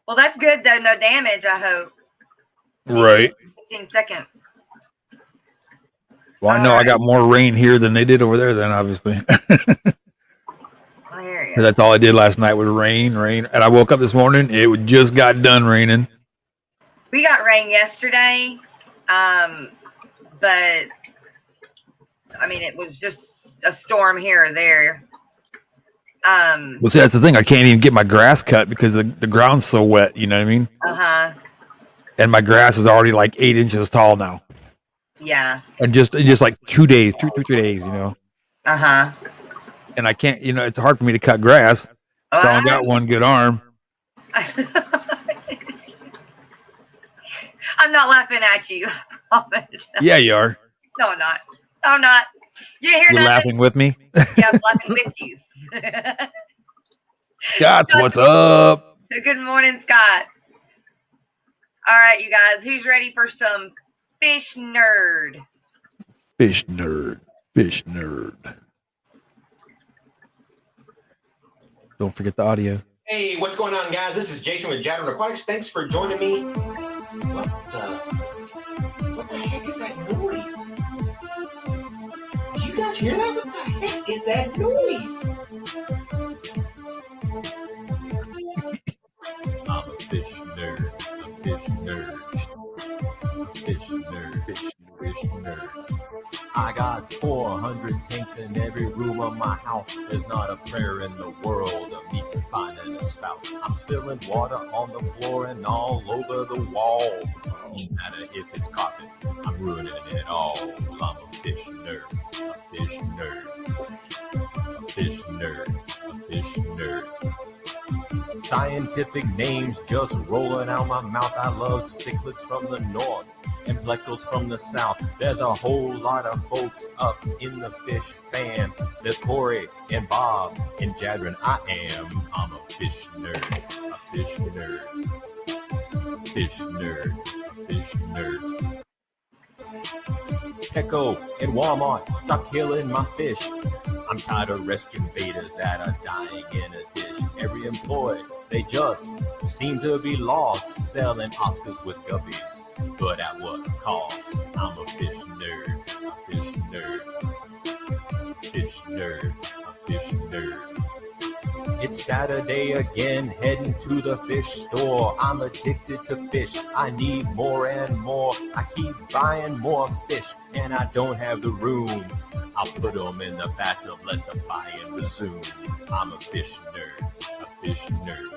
Well, that's good, though. No damage, I hope. Right. 15 seconds. Well, I know I got more rain here than they did over there then, obviously. I hear you. That's all I did last night was rain. And I woke up this morning, it just got done raining. We got rain yesterday, but, I mean, it was just a storm here or there. Well, see, that's the thing. I can't even get my grass cut because the ground's so wet, you know what I mean? Uh-huh. And my grass is already like 8 inches tall now. Yeah. And just like 2 days, 3 days, you know? Uh-huh. And I can't, you know, it's hard for me to cut grass. Oh, so I got one good arm. I'm not laughing at you. I promise. Yeah, you are. No, I'm not. No, I'm not. You hear You're nothing? laughing with me? Yeah, I'm laughing with you. Scott's, what's up? Good morning, Scott. All right, you guys. Who's ready for some fish nerd? Fish nerd. Fish nerd. Don't forget the audio. Hey, what's going on, guys? This is Jason with Jadron Aquatics. Thanks for joining me. What the heck is that noise? Do you guys hear that? What the heck is that noise? I'm a fish nerd. A fish nerd. A fish nerd. Fish nerd. I got 400 tanks in every room of my house. There's not a prayer in the world of me finding a spouse. I'm spilling water on the floor and all over the wall. No matter if it's carpet, I'm ruining it all. I'm a fish nerd. A fish nerd. A fish nerd. A fish nerd. Scientific names just rolling out my mouth. I love cichlids from the north and plecos from the south. There's a whole lot of folks up in the fish fam. There's Corey and Bob and Jadron. I'm a fish nerd. A fish nerd. A fish nerd. A fish nerd. Petco and Walmart stop killing my fish. I'm tired of rescuing betas that are dying in a dish. Every employee, they just seem to be lost, selling Oscars with guppies, but at what cost? I'm a fish nerd, a fish nerd, fish nerd, a fish nerd. It's Saturday again, heading to the fish store. I'm addicted to fish, I need more and more. I keep buying more fish, and I don't have the room. I'll put them in the bathtub, let the buying resume. I'm a fish nerd, a fish nerd.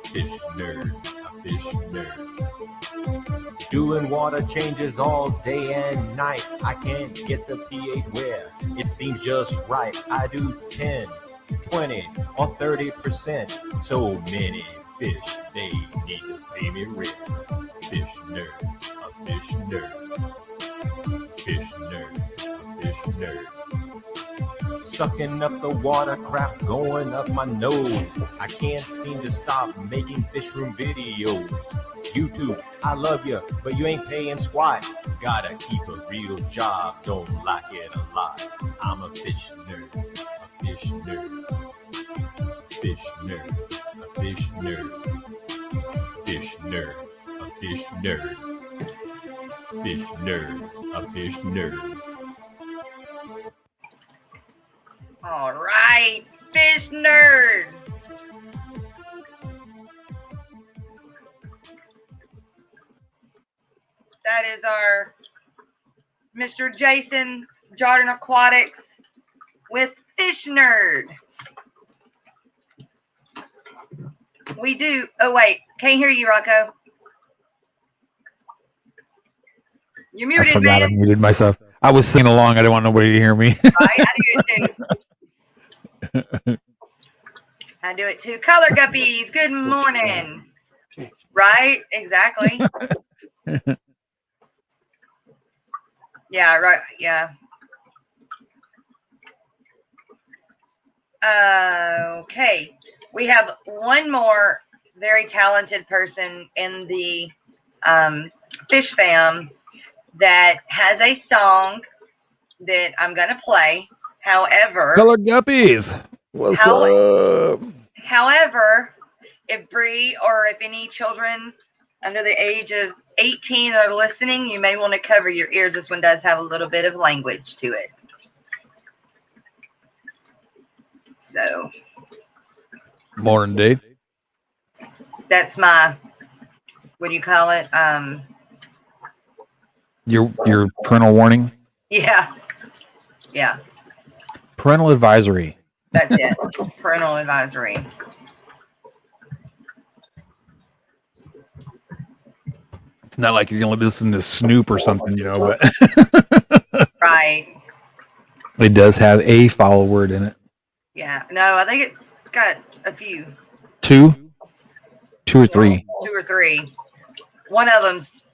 Fish nerd, a fish nerd. Doing water changes all day and night. I can't get the pH where it seems just right. I do 10, 20, or 30%. So many fish, they need to pay me rent. Fish nerd, a fish nerd. Fish nerd, a fish nerd. Sucking up the water crap going up my nose. I can't seem to stop making fish room videos. YouTube, I love you, but you ain't paying squat. Gotta keep a real job, don't like it a lot. I'm a fish nerd, a fish nerd. Fish nerd, a fish nerd. Fish nerd, a fish nerd. Fish nerd, a fish nerd. All right, fish nerd. That is our Mr. Jason Jordan Aquatics with Fish Nerd. We do. Oh wait, can't hear you, Rocko. You're muted, I forgot man. I muted myself. I was singing along. I didn't want nobody to hear me. Right, I do it too. I do it too. Color guppies, good morning. Right, exactly. Yeah, right, yeah. Okay, we have one more very talented person in the Fish Fam that has a song that I'm going to play. However, Color guppies. What's up? However, if Bree or if any children under the age of 18 are listening, you may want to cover your ears. This one does have a little bit of language to it. So, Morning, Dave. that's my, what do you call it? Your parental warning. Yeah. Yeah, Parental advisory. that's it. Parental advisory. It's not like you're gonna listen to Snoop or something, you know, but Right. it does have a foul word in it. Yeah. No, I think it got a few. Two or three. 2 or 3. One of them's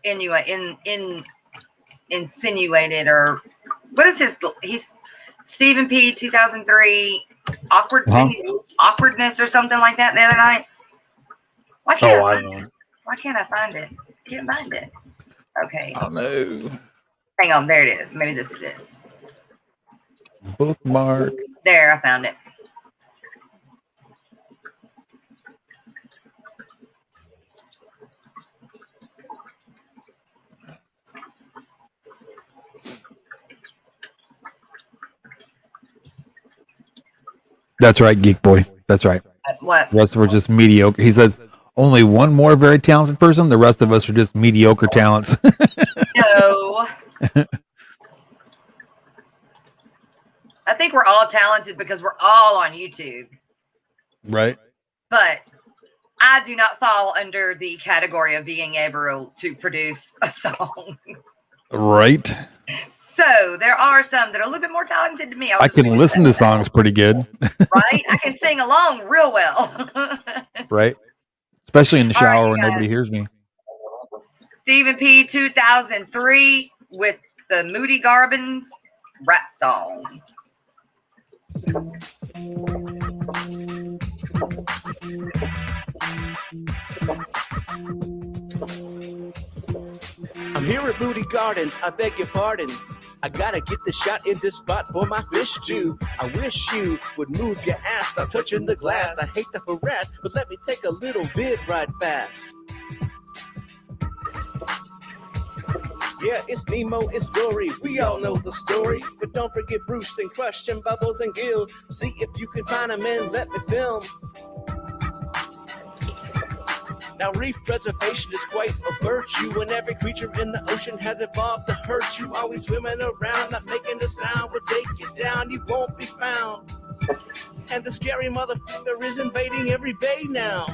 insinuated, or what is he's Stephen P 2003 awkwardness or something like that the other night. Why can't I find it? Can't find it. Okay. Oh no. Hang on, there it is. Maybe this is it. Bookmark. There, I found it. That's right, Geek Boy. That's right. What? The rest of us are just mediocre. He says only one more very talented person. The rest of us are just mediocre talents. No. I think we're all talented because we're all on YouTube. Right. But I do not fall under the category of being able to produce a song. Right. So there are some that are a little bit more talented than me. I can listen to songs pretty good. Right? I can sing along real well. Right. Especially in the shower when guys. nobody hears me. Stephen P 2003 with the Moody Garbins rap song. I'm here at Moody Gardens, I beg your pardon. I gotta get the shot in this spot for my fish too. I wish you would move your ass, stop touching the glass. I hate to harass, but let me take a little vid right fast. Yeah, it's Nemo, it's Dory. We all know the story. But don't forget Bruce and Crush and Bubbles and Gil. See if you can find them and let me film. Now, reef preservation is quite a virtue, and every creature in the ocean has evolved to hurt you. Always swimming around, not making a sound, will take you down, you won't be found. And the scary motherfucker is invading every bay now.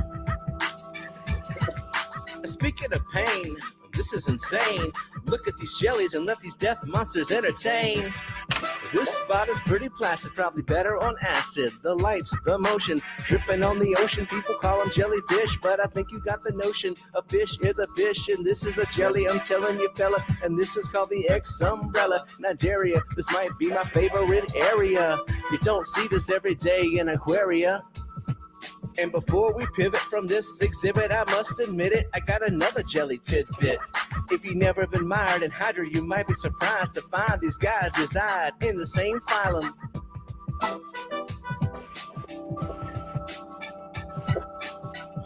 And speaking of pain, this is insane. Look at these jellies and let these death monsters entertain. This spot is pretty placid, probably better on acid. The lights, the motion, dripping on the ocean. People call them jellyfish, but I think you got the notion. A fish is a fish, and this is a jelly, I'm telling you, fella. And this is called the X-umbrella. Nigeria, this might be my favorite area. You don't see this every day in Aquaria. And before we pivot from this exhibit, I must admit it, I got another jelly tidbit. If you've never been mired in Hydra, you might be surprised to find these guys reside in the same phylum.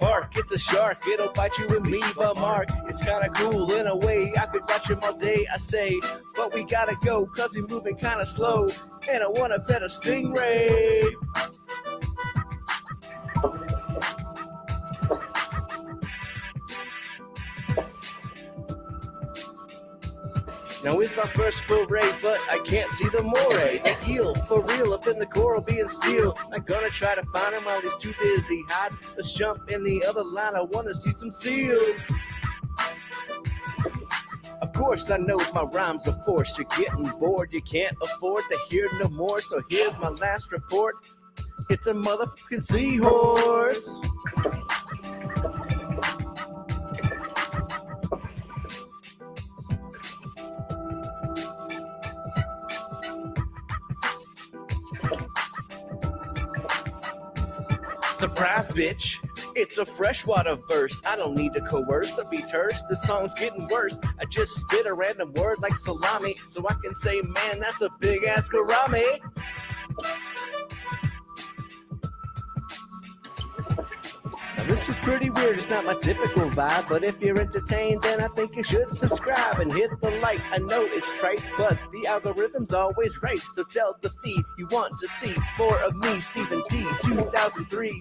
Hark, it's a shark, it'll bite you and leave a mark. It's kinda cool in a way, I could watch him all day, I say. But we gotta go, cause he's moving kinda slow. And I wanna pet a stingray. Now it's my first foray, but I can't see the moray. The eel, for real, up in the coral being steel. Not gonna try to find him while he's too busy hiding. Let's jump in the other line, I wanna see some seals. Of course, I know my rhymes are forced. You're getting bored, you can't afford to hear no more. So here's my last report. It's a motherfucking seahorse. Surprise, bitch. It's a freshwater verse. I don't need to coerce or be terse. The song's getting worse. I just spit a random word like salami, so I can say, man, that's a big ass gourami. Now this is pretty weird, it's not my typical vibe, but if you're entertained, then I think you should subscribe and hit the like. I know it's trite, but the algorithm's always right, so tell the feed you want to see more of me, Stephen P. 2003.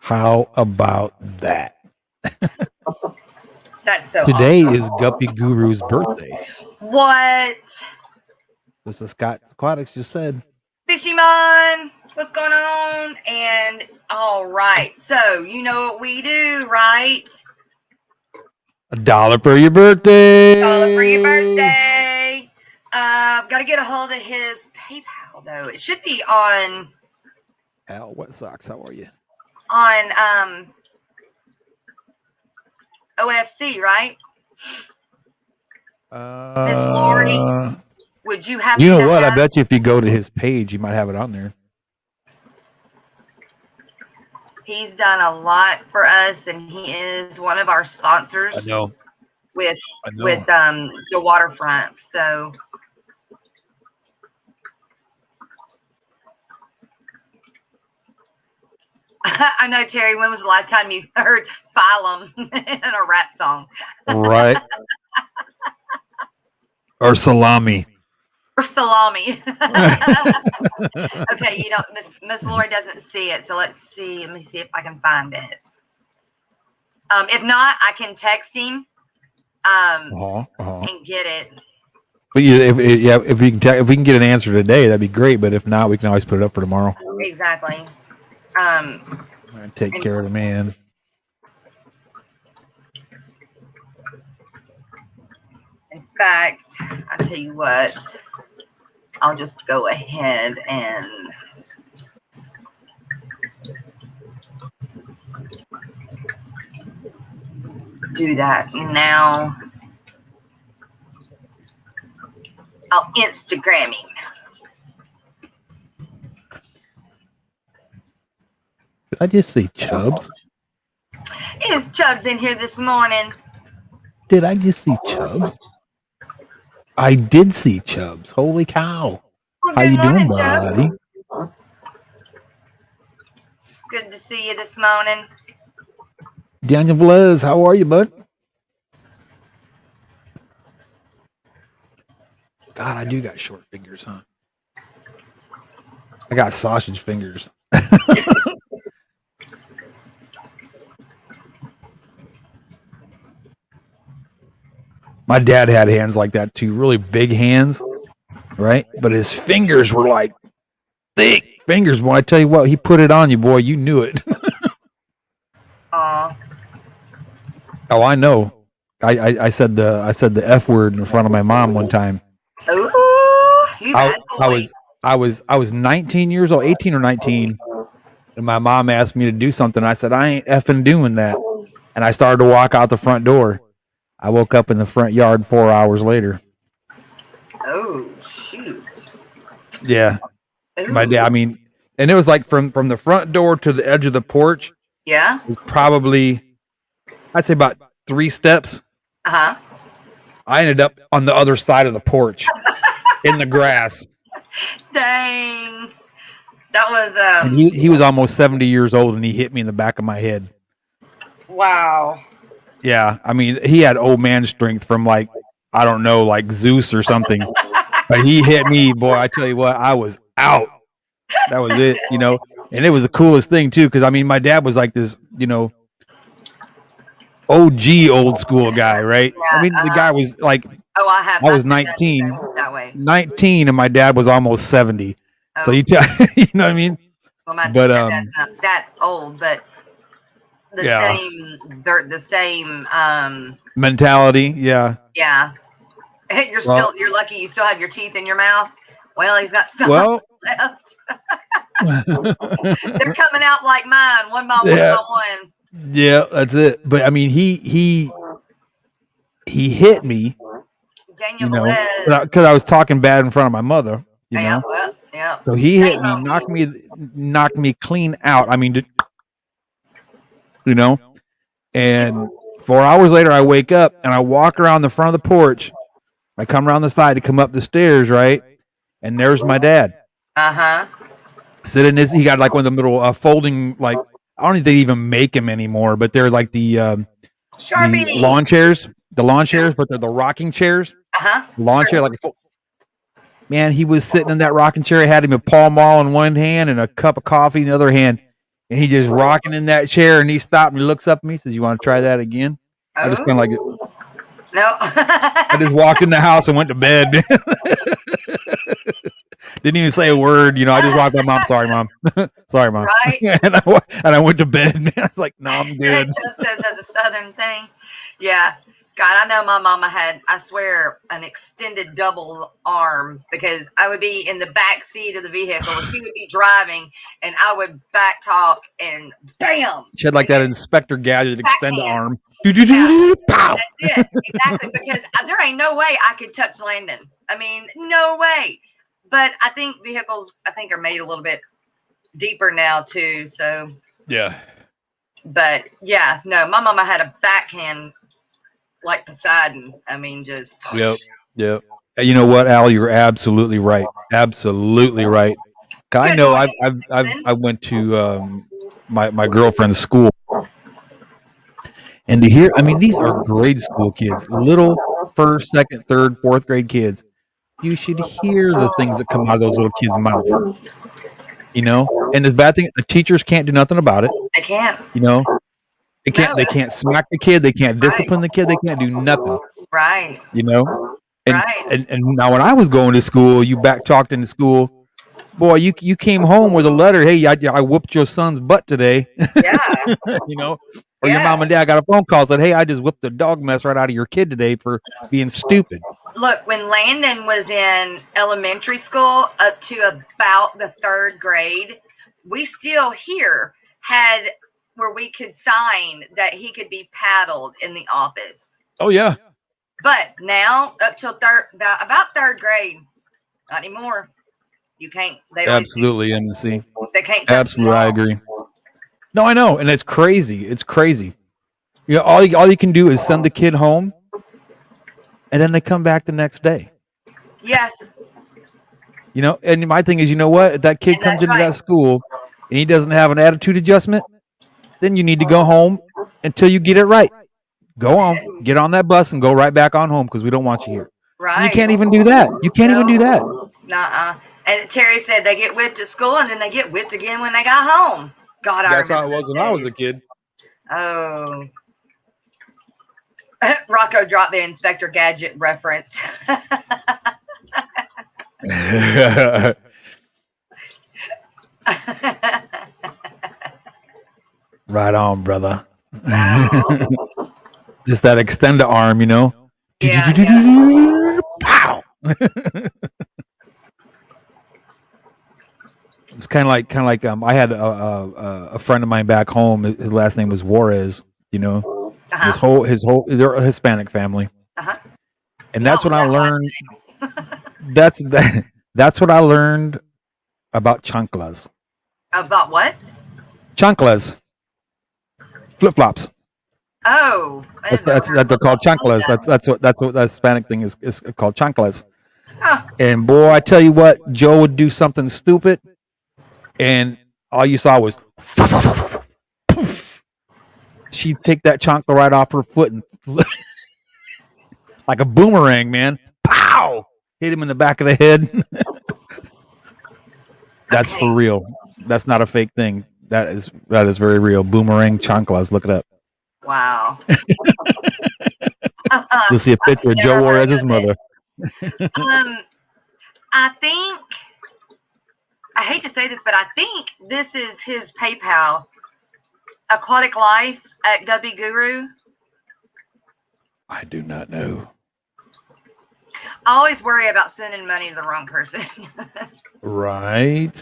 How about that? That's so Today awesome. is Guppy Guru's birthday. What? That's what Scott Aquatics just said. Fishy Mon, what's going on? And all right, so you know what we do, right? $1 for your birthday. $1 for your birthday. Got to get a hold of his PayPal though. It should be on. Al, what socks? How are you? On OFC, right? Miss Lori, would you have? You know what? I bet you if you go to his page, you might have it on there. He's done a lot for us, and he is one of our sponsors. I know. With the waterfront, so. I know, Terry. When was the last time you heard "Phylum" in a rat song? Right. Or salami. Or salami. Okay, you don't. Miss Lori doesn't see it, so let's see. Let me see if I can find it. If not, I can text him. And get it. But if we can get an answer today, that'd be great. But if not, we can always put it up for tomorrow. Exactly. Take care of the man. In fact, I tell you what, I'll just go ahead and do that now. I'll Instagram him. Did I just say Chubbs? Is Chubbs in here this morning? Did I just see Chubbs? I did see Chubbs. Holy cow. Well, How good you morning, doing, buddy? Chubbs. Good to see you this morning. Daniel Velez, how are you, bud? God, I do got short fingers, huh? I got sausage fingers. My dad had hands like that too, really big hands, right? But his fingers were like thick fingers. Boy, I tell you what, he put it on you, boy. You knew it. Aw. Oh, I know. I said the F word in front of my mom one time. Ooh, you bad boy. I was 19 years old, 18 or 19, and my mom asked me to do something. I said, I ain't effing doing that. And I started to walk out the front door. I woke up in the front yard 4 hours later. Oh, shoot. Yeah. Ooh. My dad, I mean, and it was like from the front door to the edge of the porch. Yeah? It was probably, I'd say about 3 steps. Uh-huh. I ended up on the other side of the porch in the grass. Dang. That was, And he was almost 70 years old, and he hit me in the back of my head. wow. Yeah, I mean, he had old man strength from like, I don't know, like Zeus or something. But he hit me, boy, I tell you what, I was out. That was it, you know. And it was the coolest thing, too, because, I mean, my dad was like this, you know, OG old school guy, right? Yeah, I mean, the guy was like, oh, I was 19, that way. 19, and my dad was almost 70. Oh. So you know what I mean? Well, my But, stepdad's not that old, but Yeah. the same mentality, yeah. yeah. You're lucky you still have your teeth in your mouth. Well, he's got some Well, left. They're coming out like mine, one by Yeah. one. Yeah, that's it. But I mean, he hit me, Daniel you know, Velez. because I was talking bad in front of my mother, you Yeah, know. well, yeah. So he hit Shame me, on knocked me clean out. I mean, you know. And 4 hours later, I wake up and I walk around the front of the porch. I come around the side to come up the stairs, right? And there's my dad. Uh-huh. Sitting he got like one of the little folding, like, I don't think they even make them anymore, but they're like the lawn chairs, but they're the rocking chairs. Uh-huh. Lawn chair, like man, he was sitting in that rocking chair. He had him a Pall Mall in one hand and a cup of coffee in the other hand, and he just rocking in that chair. And he stopped and he looks up at me, says, "You want to try that again?" Oh. I just kind of like, no. I just walked in the house and went to bed. Didn't even say a word, you know. I just walked by, Mom. Sorry, Mom. Sorry, Mom. Right. and I went to bed. Man, I was like, no, I'm good. Jeff says that's a Southern thing. Yeah. God, I know my mama had, I swear, an extended double arm because I would be in the back seat of the vehicle. She would be driving, and I would back talk, and bam! She had like that Inspector Gadget extended arm. Yeah. That's it. Exactly. Because there ain't no way I could touch Landon. I mean, no way. But I think vehicles, are made a little bit deeper now, too. So, yeah. But, yeah, no, my mama had a backhand like Poseidon. I mean, just. Yep. You know what, Al? You're absolutely right. Absolutely right. I know. I went to my girlfriend's school, and to hear, I mean, these are grade school kids, little first, second, third, fourth grade kids. You should hear the things that come out of those little kids' mouths. You know, and the bad thing, the teachers can't do nothing about it. They can't. You know, they can't smack the kid. They can't discipline the kid. They can't do nothing. Right. You know, and now when I was going to school, you back talked in school. Boy, you came home with a letter. Hey, I whooped your son's butt today. Yeah. You know, or your mom and dad got a phone call said, hey, I just whipped the dog mess right out of your kid today for being stupid. Look, when Landon was in elementary school up to about the 3rd grade, we still here had where we could sign that he could be paddled in the office. Oh yeah. But now, up till about third grade, not anymore. You can't. They don't. Absolutely, NC. They can't touch Absolutely, I agree. No, I know, and it's crazy. It's crazy. You know, all you can do is send the kid home, and then they come back the next day. Yes. You know, and my thing is, you know what? If that kid comes into that school and he doesn't have an attitude adjustment, then you need to go home until you get it right. Go on, get on that bus, and go right back on home because we don't want you here. Right. And you can't even do that. You can't even do that. Nuh-uh. And Terry said they get whipped at school and then they get whipped again when they got home. God, that's how it was when I was a kid. Oh. Rocko dropped the Inspector Gadget reference. Right on, brother. Just that extend the arm, you know. Yeah. Pow. It's kind of like I had a friend of mine back home. His last name was Juarez. You know, his whole they're a Hispanic family, and that's what I learned. That's what I learned about chanclas. About what? Chanclas, flip flops. Oh, that's they're called chanclas. That's what the Hispanic thing is called chanclas. Huh. And boy, I tell you what, Joe would do something stupid, and all you saw was she'd take that chancla right off her foot and like a boomerang, man. Pow! Hit him in the back of the head. That's for real. That's not a fake thing. That is very real. Boomerang chanclas. Look it up. Wow. You'll see a picture of Joe Juarez's mother. I think, I hate to say this, but I think this is his PayPal. Aquatic Life at Guppy Guru. I do not know. I always worry about sending money to the wrong person. Right.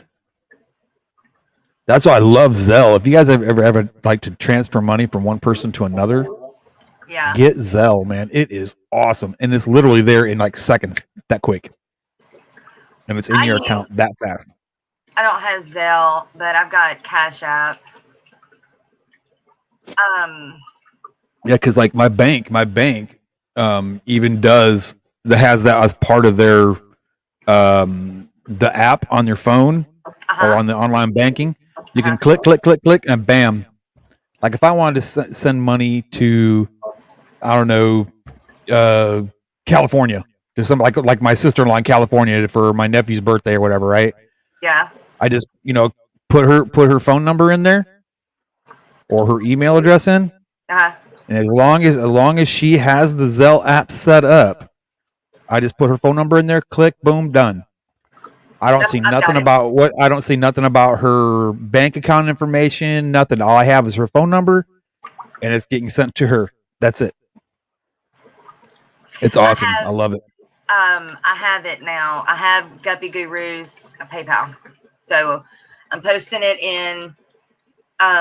That's why I love Zelle. If you guys ever like to transfer money from one person to another, yeah, get Zelle, man. It is awesome, and it's literally there in like seconds, that quick, and it's in your account that fast. I don't have Zelle, but I've got Cash App. Yeah, because like my bank, even has that as part of their the app on your phone or on the online banking. You can click, and bam. Like if I wanted to send money to, I don't know, California, to some like my sister-in-law in California for my nephew's birthday or whatever, right? Yeah. I just put her phone number in there or her email address in, and as long as she has the Zelle app set up, I just put her phone number in there. Click, boom, done. I don't see nothing about her bank account information. Nothing. All I have is her phone number, and it's getting sent to her. That's it. It's awesome. I love it. I have it now. I have Guppy Guru's PayPal, so I'm posting it in.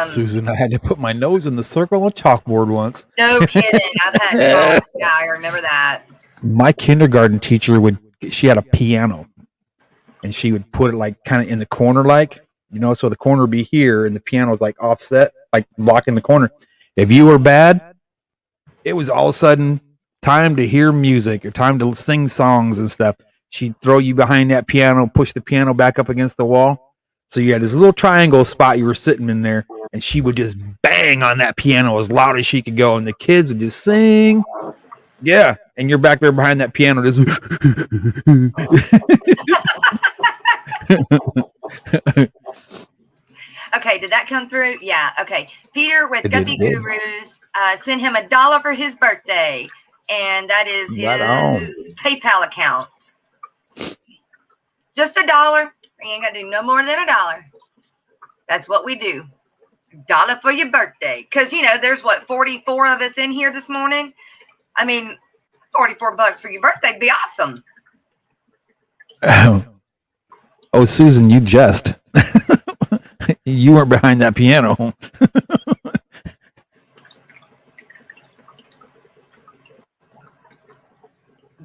Susan, I had to put my nose in the circle of chalkboard once. No kidding. I've had. Yeah, I remember that. My kindergarten teacher she had a piano. And she would put it like kind of in the corner, so the corner would be here and the piano was like offset, like blocking the corner. If you were bad, it was all of a sudden time to hear music or time to sing songs and stuff. She'd throw you behind that piano, push the piano back up against the wall. So you had this little triangle spot you were sitting in there, and she would just bang on that piano as loud as she could go, and the kids would just sing. Yeah, and you're back there behind that piano just Okay, did that come through? Yeah, okay. Peter with Guppy Gurus sent him $1 for his birthday, and that is his PayPal account. Just $1. You ain't got to do no more than $1. That's what we do. $1 for your birthday. Because, there's 44 of us in here this morning. I mean, $44 for your birthday would be awesome. Oh, Susan, you jest. You weren't behind that piano.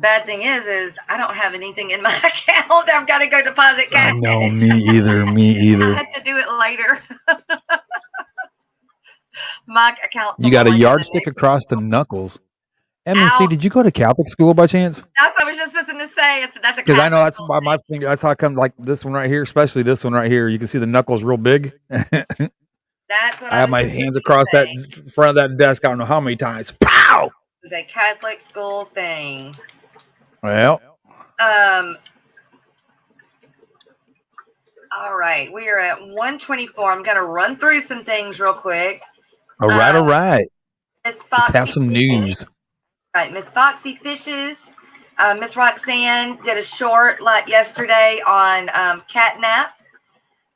Bad thing is I don't have anything in my account. I've got to go deposit cash. I know, me either. I have to do it later. My account. You got a yardstick across the knuckles. MNC, did you go to Catholic school by chance? That's what I was just supposed to say. That's a because I know that's why my finger. That's how come like this one right here, especially this one right here. You can see the knuckles real big. That's what I have my hands across that front of that desk. I don't know how many times. Pow! It was a Catholic school thing. Well. All right, we are at 124. I'm gonna run through some things real quick. All right. Miss Foxy Let's have some news. Right, Miss Foxy Fishes. Miss Roxanne did a short like yesterday on catnap,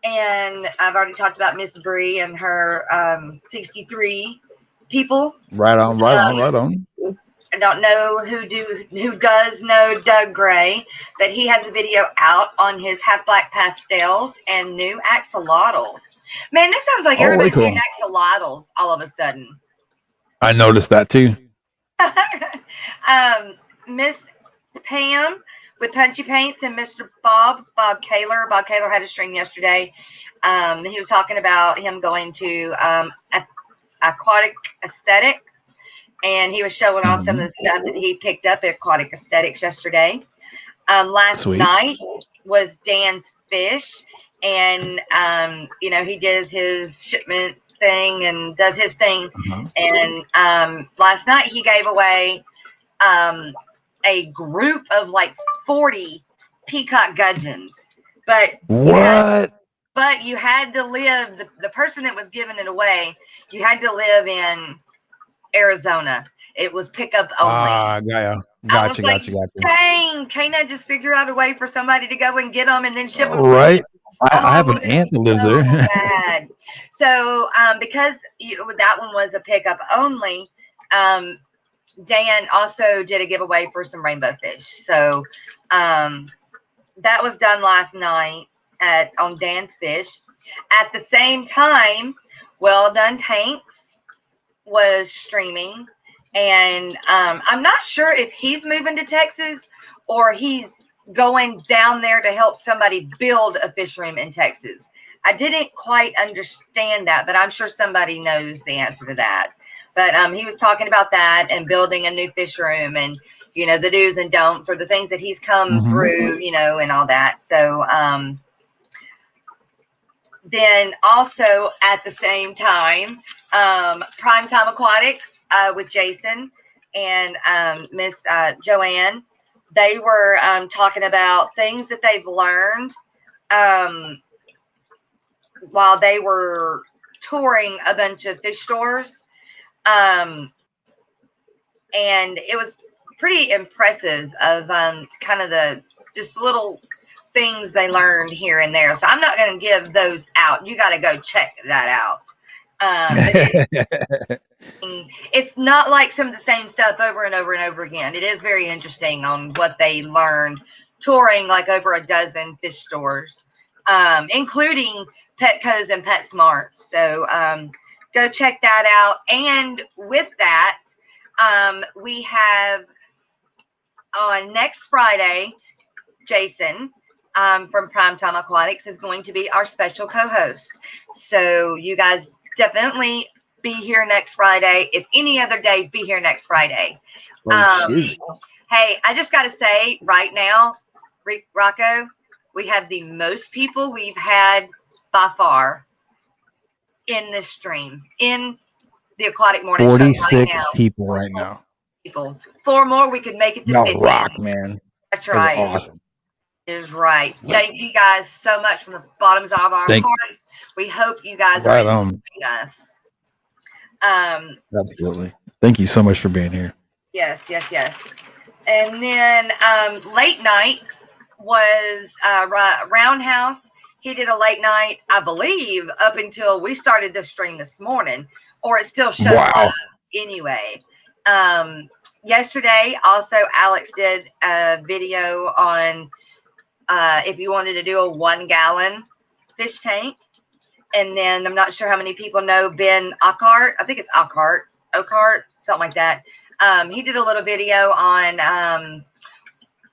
and I've already talked about Miss Bree and her 63 people. Right on. I don't know who does know Doug Gray, but he has a video out on his half black pastels and new axolotls. Man, this sounds like everybody's doing axolotls all of a sudden. I noticed that too. Miss Pam with Punchy Paints and Mr. Bob Kaler. Bob Kaler had a stream yesterday. He was talking about him going to Aquatic Aesthetics, and he was showing off some of the stuff that he picked up at Aquatic Aesthetics yesterday. Last night was Dan's Fish, and he does his shipment thing and does his thing. And last night he gave away a group of like 40 peacock gudgeons. But you had to live, the person that was giving it away, you had to live in Arizona. It was pickup only. Gotcha. Dang, can't I just figure out a way for somebody to go and get them and then ship them? Right. I have an aunt that lives there. Bad. So because that one was a pickup only, Dan also did a giveaway for some rainbow fish. So that was done last night on Dan's Fish. At the same time, Well Done Tanks was streaming, and I'm not sure if he's moving to Texas or he's going down there to help somebody build a fish room in Texas. I didn't quite understand that, but I'm sure somebody knows the answer to that. But he was talking about that and building a new fish room and, the do's and don'ts or the things that he's come through, and all that. So then also at the same time, Primetime Aquatics with Jason and Miss Joanne, they were talking about things that they've learned while they were touring a bunch of fish stores. And it was pretty impressive of kind of the just little things they learned here and there. So I'm not going to give those out. You got to go check that out. It's not like some of the same stuff over and over and over again. It is very interesting on what they learned touring like over a dozen fish stores, including Petco's and PetSmart. So go check that out. And with that, we have on next Friday, Jason from Primetime Aquatics is going to be our special co-host. So you guys definitely be here next Friday. If any other day, be here next Friday. Hey, I just got to say right now, Rocko, we have the most people we've had by far in this stream, in the Aquatic Morning 46 show people right now. 4 more, we could make it to 50. Rock, man. That's right. That's awesome. Is right. Thank you guys so much from the bottoms of our hearts. We hope you guys are enjoying us. Absolutely. Thank you so much for being here. Yes. And then late night was Roundhouse. He did a late night, I believe, up until we started this stream this morning, or it still shows up anyway. Yesterday, also, Alex did a video on if you wanted to do a 1-gallon fish tank. And then I'm not sure how many people know Ben Ockart. I think it's Ockart, something like that. He did a little video on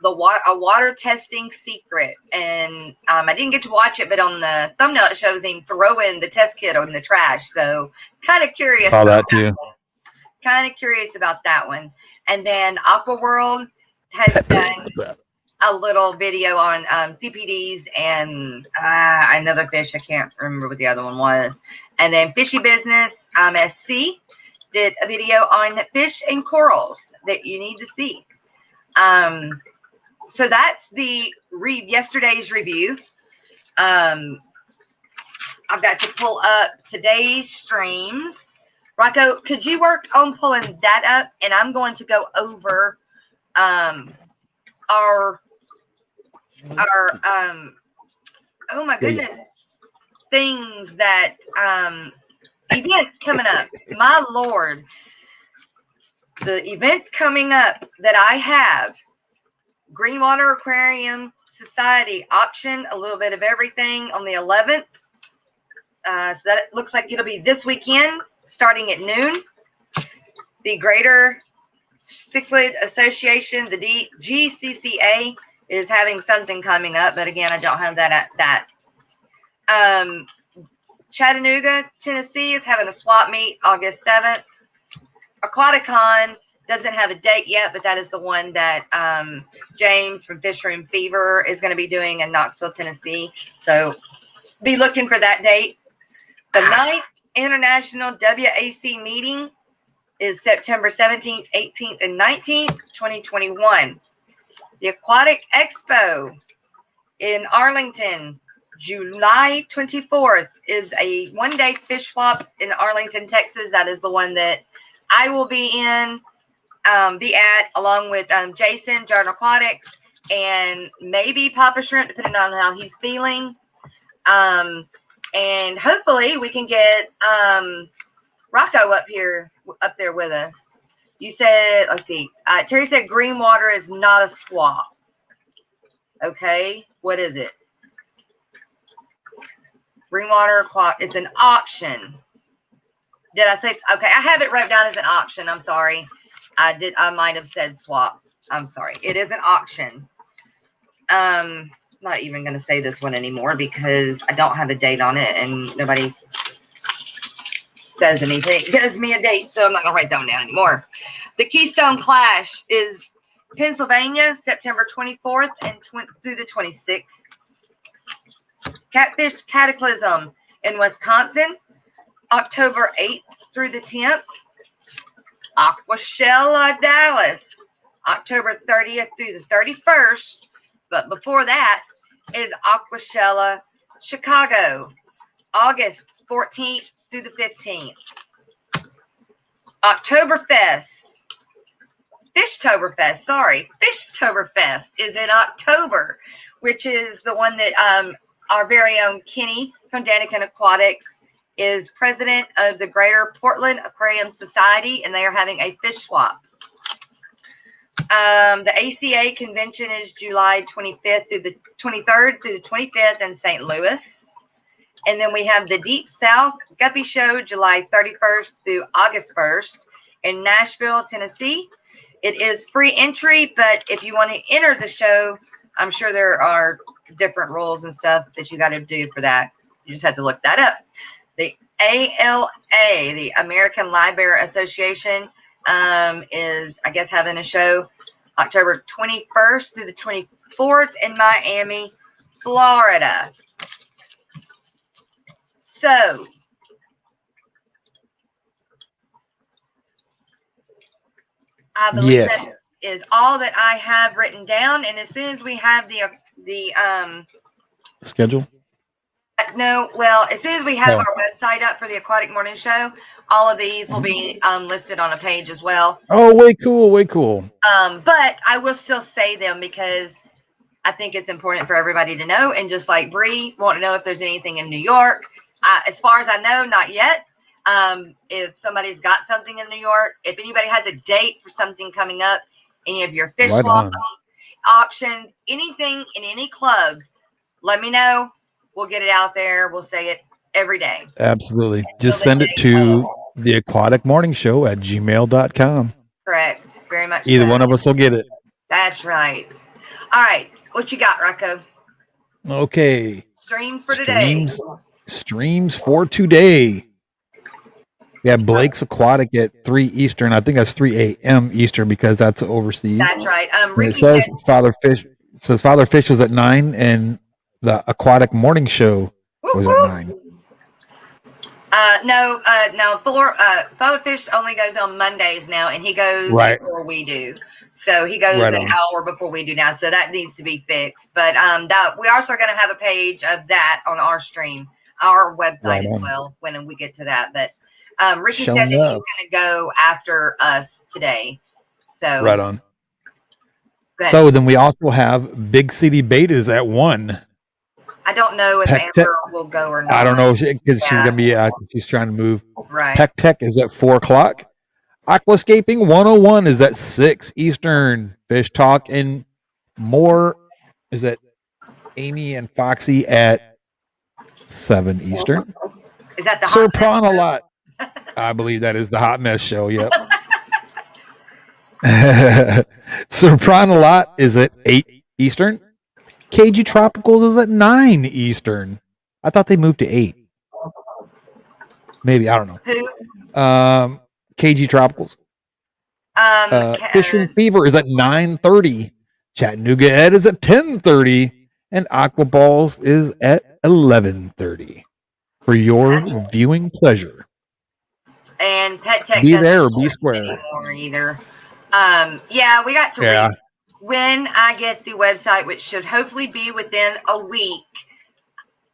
a water testing secret, and I didn't get to watch it, but on the thumbnail it shows him throwing the test kit in the trash. So kind of curious. Saw that too. Kind of curious about that one. And then Aqua World has done a little video on CPDs and another fish. I can't remember what the other one was. And then Fishy Business SC did a video on fish and corals that you need to see. So that's the yesterday's review. I've got to pull up today's streams. Rocko, could you work on pulling that up? And I'm going to go over our oh my goodness, things that events coming up. My Lord, the events coming up that I have: Greenwater Aquarium Society auction, a little bit of everything on the 11th. So that looks like it'll be this weekend, starting at noon. The Greater Cichlid Association, the GCCA, is having something coming up, but again, I don't have that at that. Chattanooga, Tennessee is having a swap meet August 7th. Aquaticon doesn't have a date yet, but that is the one that James from Fish Room Fever is going to be doing in Knoxville, Tennessee. So be looking for that date. The 9th International WAC meeting is September 17th, 18th, and 19th, 2021. The Aquatic Expo in Arlington, July 24th, is a one-day fish swap in Arlington, Texas. That is the one that I will be at, along with Jason, Jordan Aquatics, and maybe Papa Shrimp, depending on how he's feeling. And hopefully we can get Rocko up there with us. You said, let's see, Terry said green water is not a swap. Okay, what is it? Green water, it's an auction. Did I say, okay, I have it wrote down as an auction. I'm sorry. I might have said swap. I'm sorry. It is an auction. Not even going to say this one anymore because I don't have a date on it and nobody says anything. Gives me a date, so I'm not going to write that one down anymore. The Keystone Clash is Pennsylvania, September 24th and through the 26th. Catfish Cataclysm in Wisconsin, October 8th through the 10th. Aquashella Dallas, October 30th through the 31st. But before that is Aquashella Chicago, August 14th through the 15th. Fishtoberfest is in October, which is the one that our very own Kenny from Danican Aquatics is president of the Greater Portland Aquarium Society, and they are having a fish swap. The ACA convention is July 25th through the 23rd through the 25th in St. Louis. And then we have the Deep South Guppy Show, July 31st through August 1st in Nashville, Tennessee. It is free entry, but if you want to enter the show, I'm sure there are different rules and stuff that you got to do for that. You just have to look that up. The ALA, the American Library Association, is, I guess, having a show October 21st through the 24th in Miami, Florida. So, I believe that is all that I have written down. And as soon as we have the schedule. No, well, as soon as we have our website up for the Aquatic Morning Show, all of these will be listed on a page as well. Oh, way cool. But I will still say them because I think it's important for everybody to know. And just like Bree, want to know if there's anything in New York. As far as I know, not yet. If somebody's got something in New York, if anybody has a date for something coming up, any of your fish swaps, auctions, anything in any clubs, let me know. We'll get it out there. We'll say it every day. Absolutely. Just send it to the Aquatic Morning Show at gmail.com. Correct. Very much. Either one of us will get it. That's right. All right. What you got, Rocko? Okay. Streams for today. Streams for today. We have Blake's Aquatic at 3 Eastern. I think that's 3 a.m. Eastern because that's overseas. That's right. And Ricky it says said, Father Fish was at 9, and the Aquatic Morning Show was at 9. No, Father Fish only goes on Mondays now, and he goes before we do. So he goes an hour before we do now. So that needs to be fixed. But that we also are going to have a page of that on our stream, our website as well when we get to that. But Ricky said that he's going to go after us today. So right on. So then we also have Big City Betas at 1. I don't know if Amber will go or not. I don't know because she's gonna be she's trying to move. Right. Peck Tech is at 4 o'clock. Aquascaping 101 is at 6 Eastern. Fish Talk and More is at Amy and Foxy at 7 Eastern. Is that the Sir Prawn a lot? I believe that is the Hot Mess Show. Yep. Sir Prawn a lot is at 8 Eastern. KG Tropicals is at 9 Eastern. I thought they moved to 8. Maybe, I don't know. Who? KG Tropicals. Fishing Fever is at 9:30. Chattanooga Ed is at 10:30. And Aqua Balls is at 11:30. For your viewing pleasure. And Pet Tech be there or be square. Either. Yeah, we got to read. When I get the website, which should hopefully be within a week,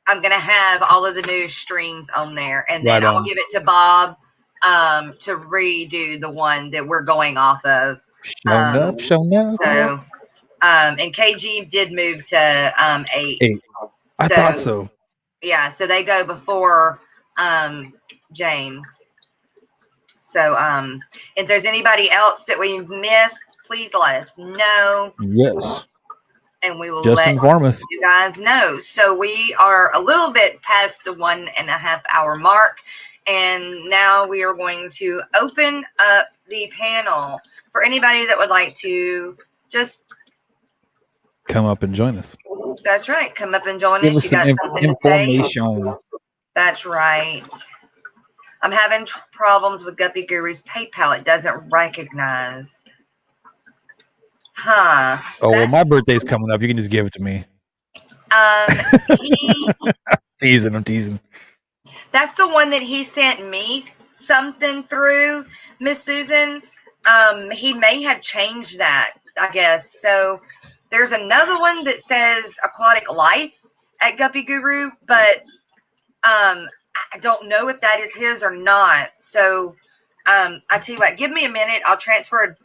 I'm going to have all of the new streams on there. And then I'll give it to Bob to redo the one that we're going off of. Showing up. So, and KG did move to 8. I thought so. Yeah, so they go before James. So if there's anybody else that we missed, please let us know. Yes. And we will just inform us. You guys know. So we are a little bit past the 1.5 hour mark. And now we are going to open up the panel for anybody that would like to just come up and join us. That's right. Come up and join us. Give us You got something information. to say? That's right. I'm having problems with Guppy Guru's PayPal. It doesn't recognize. Huh. Oh, well, my birthday's coming up. You can just give it to me. I'm teasing. That's the one that he sent me something through, Miss Susan. He may have changed that, I guess. So there's another one that says Aquatic Life at Guppy Guru, but I don't know if that is his or not. So I tell you what, give me a minute. I'll transfer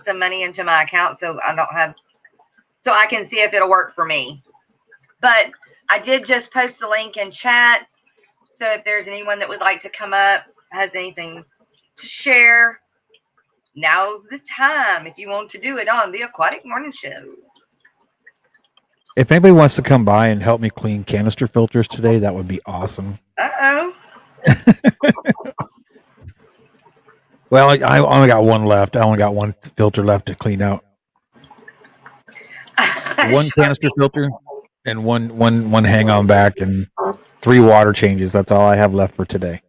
some money into my account so I can see if it'll work for me. But I did just post the link in chat. So if there's anyone that would like to come up, has anything to share, now's the time if you want to do it on the Aquatic Morning Show. If anybody wants to come by and help me clean canister filters today, that would be awesome. Uh-oh. Well, I only got one left. I only got one filter left to clean out. One canister filter and one hang on back and 3 water changes. That's all I have left for today.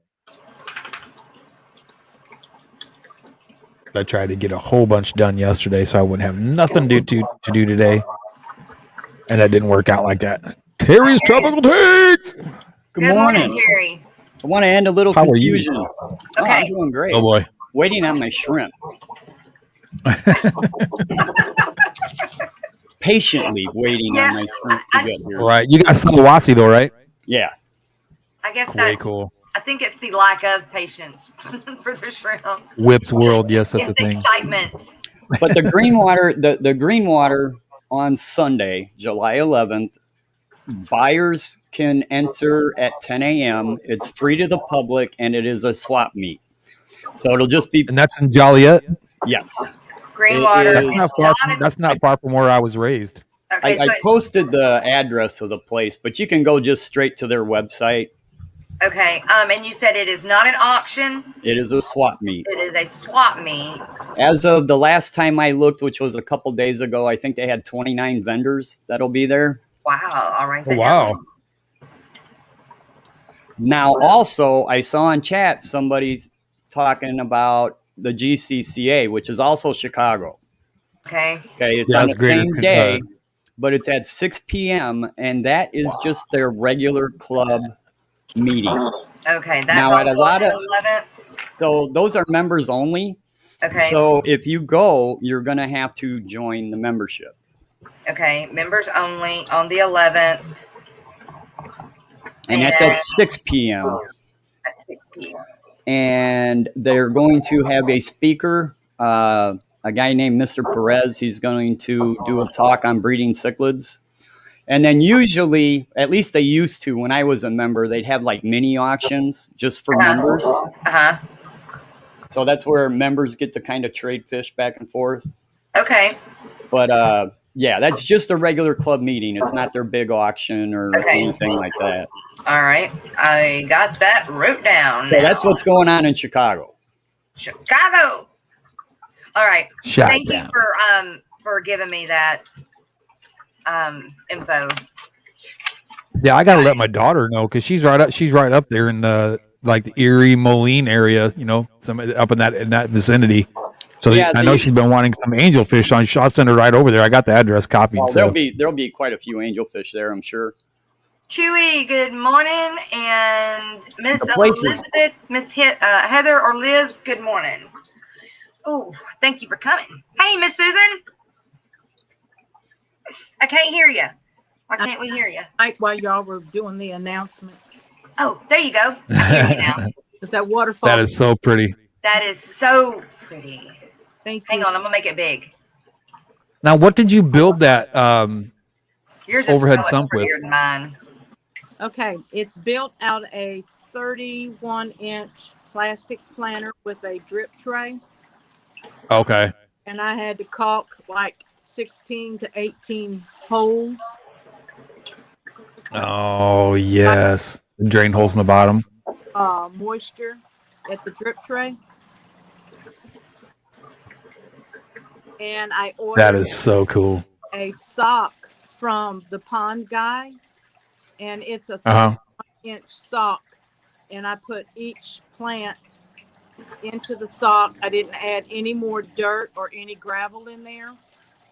I tried to get a whole bunch done yesterday so I wouldn't have nothing to do today. And that didn't work out like that. Terry's Tropical Takes! Good morning, Terry. I want to end a little confusion. Okay. I'm doing great. Oh, boy. Waiting on my shrimp. Patiently waiting on my shrimp to get here. Right. You got Salawasi, though, right? Yeah. I guess way cool. I think it's the lack of patience for the shrimp. Whips World, yes, that's a thing. Excitement. But the green water, the green water on Sunday, July 11th, buyers can enter at 10 a.m. It's free to the public, and it is a swap meet. So it'll just be... And that's in Joliet? Yes. Green water. That's not far from where I was raised. Okay, I posted the address of the place, but you can go just straight to their website Okay. And you said it is not an auction. It is a swap meet. It is a swap meet. As of the last time I looked, which was a couple days ago, I think they had 29 vendors that'll be there. Wow. All right. Oh, wow. Now, also, I saw in chat somebody's talking about the GCCA, which is also Chicago. Okay. Okay, it's on the same day, but it's at 6 p.m., and that is just their regular club meeting. Okay. That's now, at a lot of 11th. So those are members only. Okay. So if you go, you're going to have to join the membership. Okay. Members only on the 11th. And that's at 6 p.m. At 6 p.m. And they're going to have a speaker, a guy named Mr. Perez. He's going to do a talk on breeding cichlids. And then usually, at least they used to, when I was a member, they'd have like mini auctions just for members. Uh-huh. So that's where members get to kind of trade fish back and forth. Okay. But yeah, that's just a regular club meeting. It's not their big auction or anything like that. All right. I got that wrote down. So that's what's going on in Chicago. Chicago. All right. Shut Thank down. you for giving me that info. Yeah, I gotta let my daughter know because she's right up there in the like the Erie Moline area, you know, some up in that vicinity. So Yeah, I know she's been wanting some angelfish on. I'll send her right over there. I got the address copied. Well, so there'll be quite a few angelfish there, I'm sure. Chewy, good morning, and Miss The places. Elizabeth, Miss Heather or Liz, good morning. Oh, thank you for coming. Hey, Miss Susan. I can't hear you. Why can't we hear you? Like while y'all were doing the announcements. Oh, there you go. I hear you now. Is that waterfall? that is so pretty. That is so pretty. Thank Hang you. on, I'm gonna make it big. Now, what did you build that Yours is overhead so much sump with? prettier than mine. Okay, it's built out a 31-inch plastic planter with a drip tray, Okay. and I had to caulk like 16 to 18 holes. Oh yes, drain holes in the bottom. Moisture at the drip tray, and I ordered That is so cool. a sock from the pond guy, and it's a 31-inch sock, and I put each plant into the sock. I didn't add any more dirt or any gravel in there,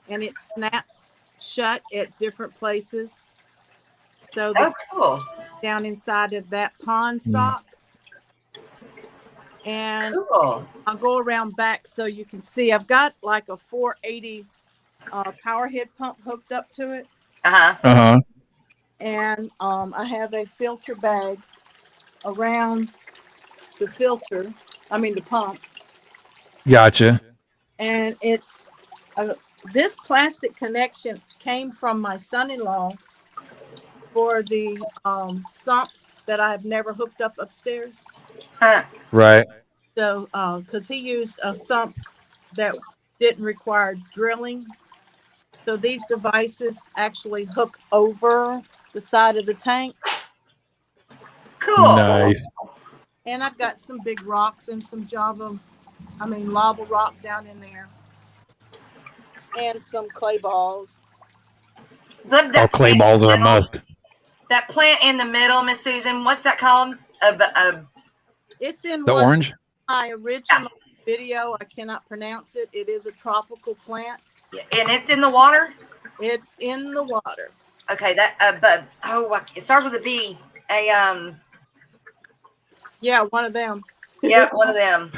and it snaps shut at different places. So Oh, cool. down inside of that pond sock. And Cool. I'll go around back so you can see. I've got like a 480 power head pump hooked up to it. And I have a filter bag around the the pump. Gotcha. And it's this plastic connection came from my son-in-law for the sump that I've never hooked up upstairs. Right. So, because he used a sump that didn't require drilling. So these devices actually hook over the side of the tank. Cool. Nice. And I've got some big rocks and some lava rock down in there. And some clay balls. Oh, clay balls are a must. That plant in the middle, Miss Susan, what's that called? It's in The orange? My original video. I cannot pronounce it. It is a tropical plant. And it's in the water? It's in the water. Okay, that it starts with a B. Yeah, one of them. Yeah, one of them.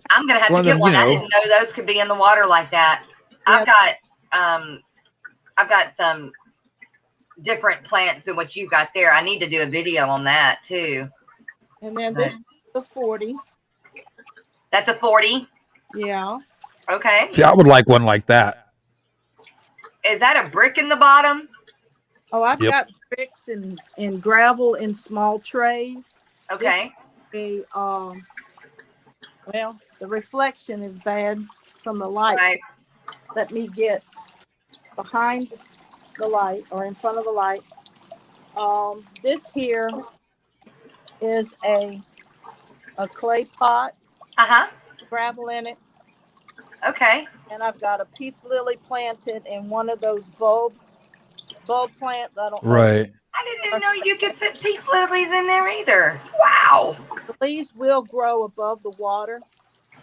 I'm gonna have to get one. I didn't know those could be in the water like that. Yeah. I've got some different plants than what you've got there. I need to do a video on that too. And then this is a 40. That's a 40? Yeah. Okay. See, I would like one like that. Is that a brick in the bottom? Oh, I've got bricks and gravel in small trays. Okay. Well, the reflection is bad from the light. Right. Let me get behind the light or in front of the light. This here is a clay pot, Uh-huh. gravel in it, Okay. and I've got a peace lily planted in one of those bulb plants. I don't know. Right. I didn't know you could put peace lilies in there either. Wow. The leaves will grow above the water,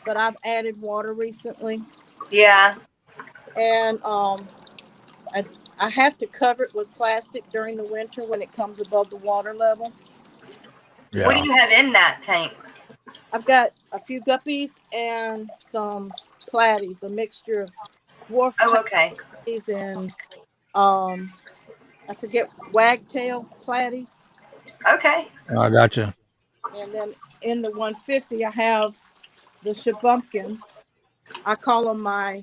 but I've added water recently, Yeah. and I have to cover it with plastic during the winter when it comes above the water level. Yeah. What do you have in that tank? I've got a few guppies and some platies, a mixture of dwarf Oh, okay. platies and I forget wagtail platies. Okay. I gotcha. And then in the 150, I have the shabumpkins. I call them my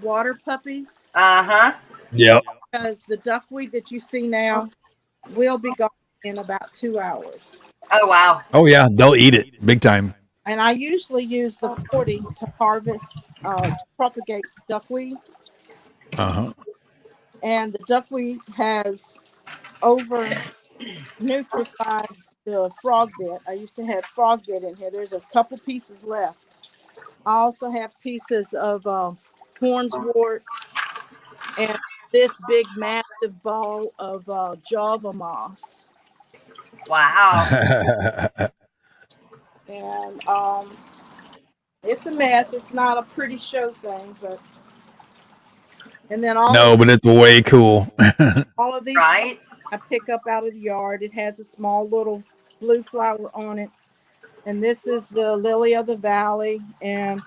water puppies Uh-huh. Yep. because the duckweed that you see now will be gone in about 2 hours. Oh, wow. Oh yeah, they'll eat it big time. And I usually use the 40 to harvest, to propagate duckweed. Uh-huh. And the duckweed has over nutrified the frog bit. I used to have frog bit in here. There's a couple pieces left. I also have pieces of hornswort and this big massive ball of java moss. Wow. And it's a mess. It's not a pretty show thing, but and then No, but it's way cool. all of these Right? I pick up out of the yard. It has a small little blue flower on it. And this is the lily of the valley. And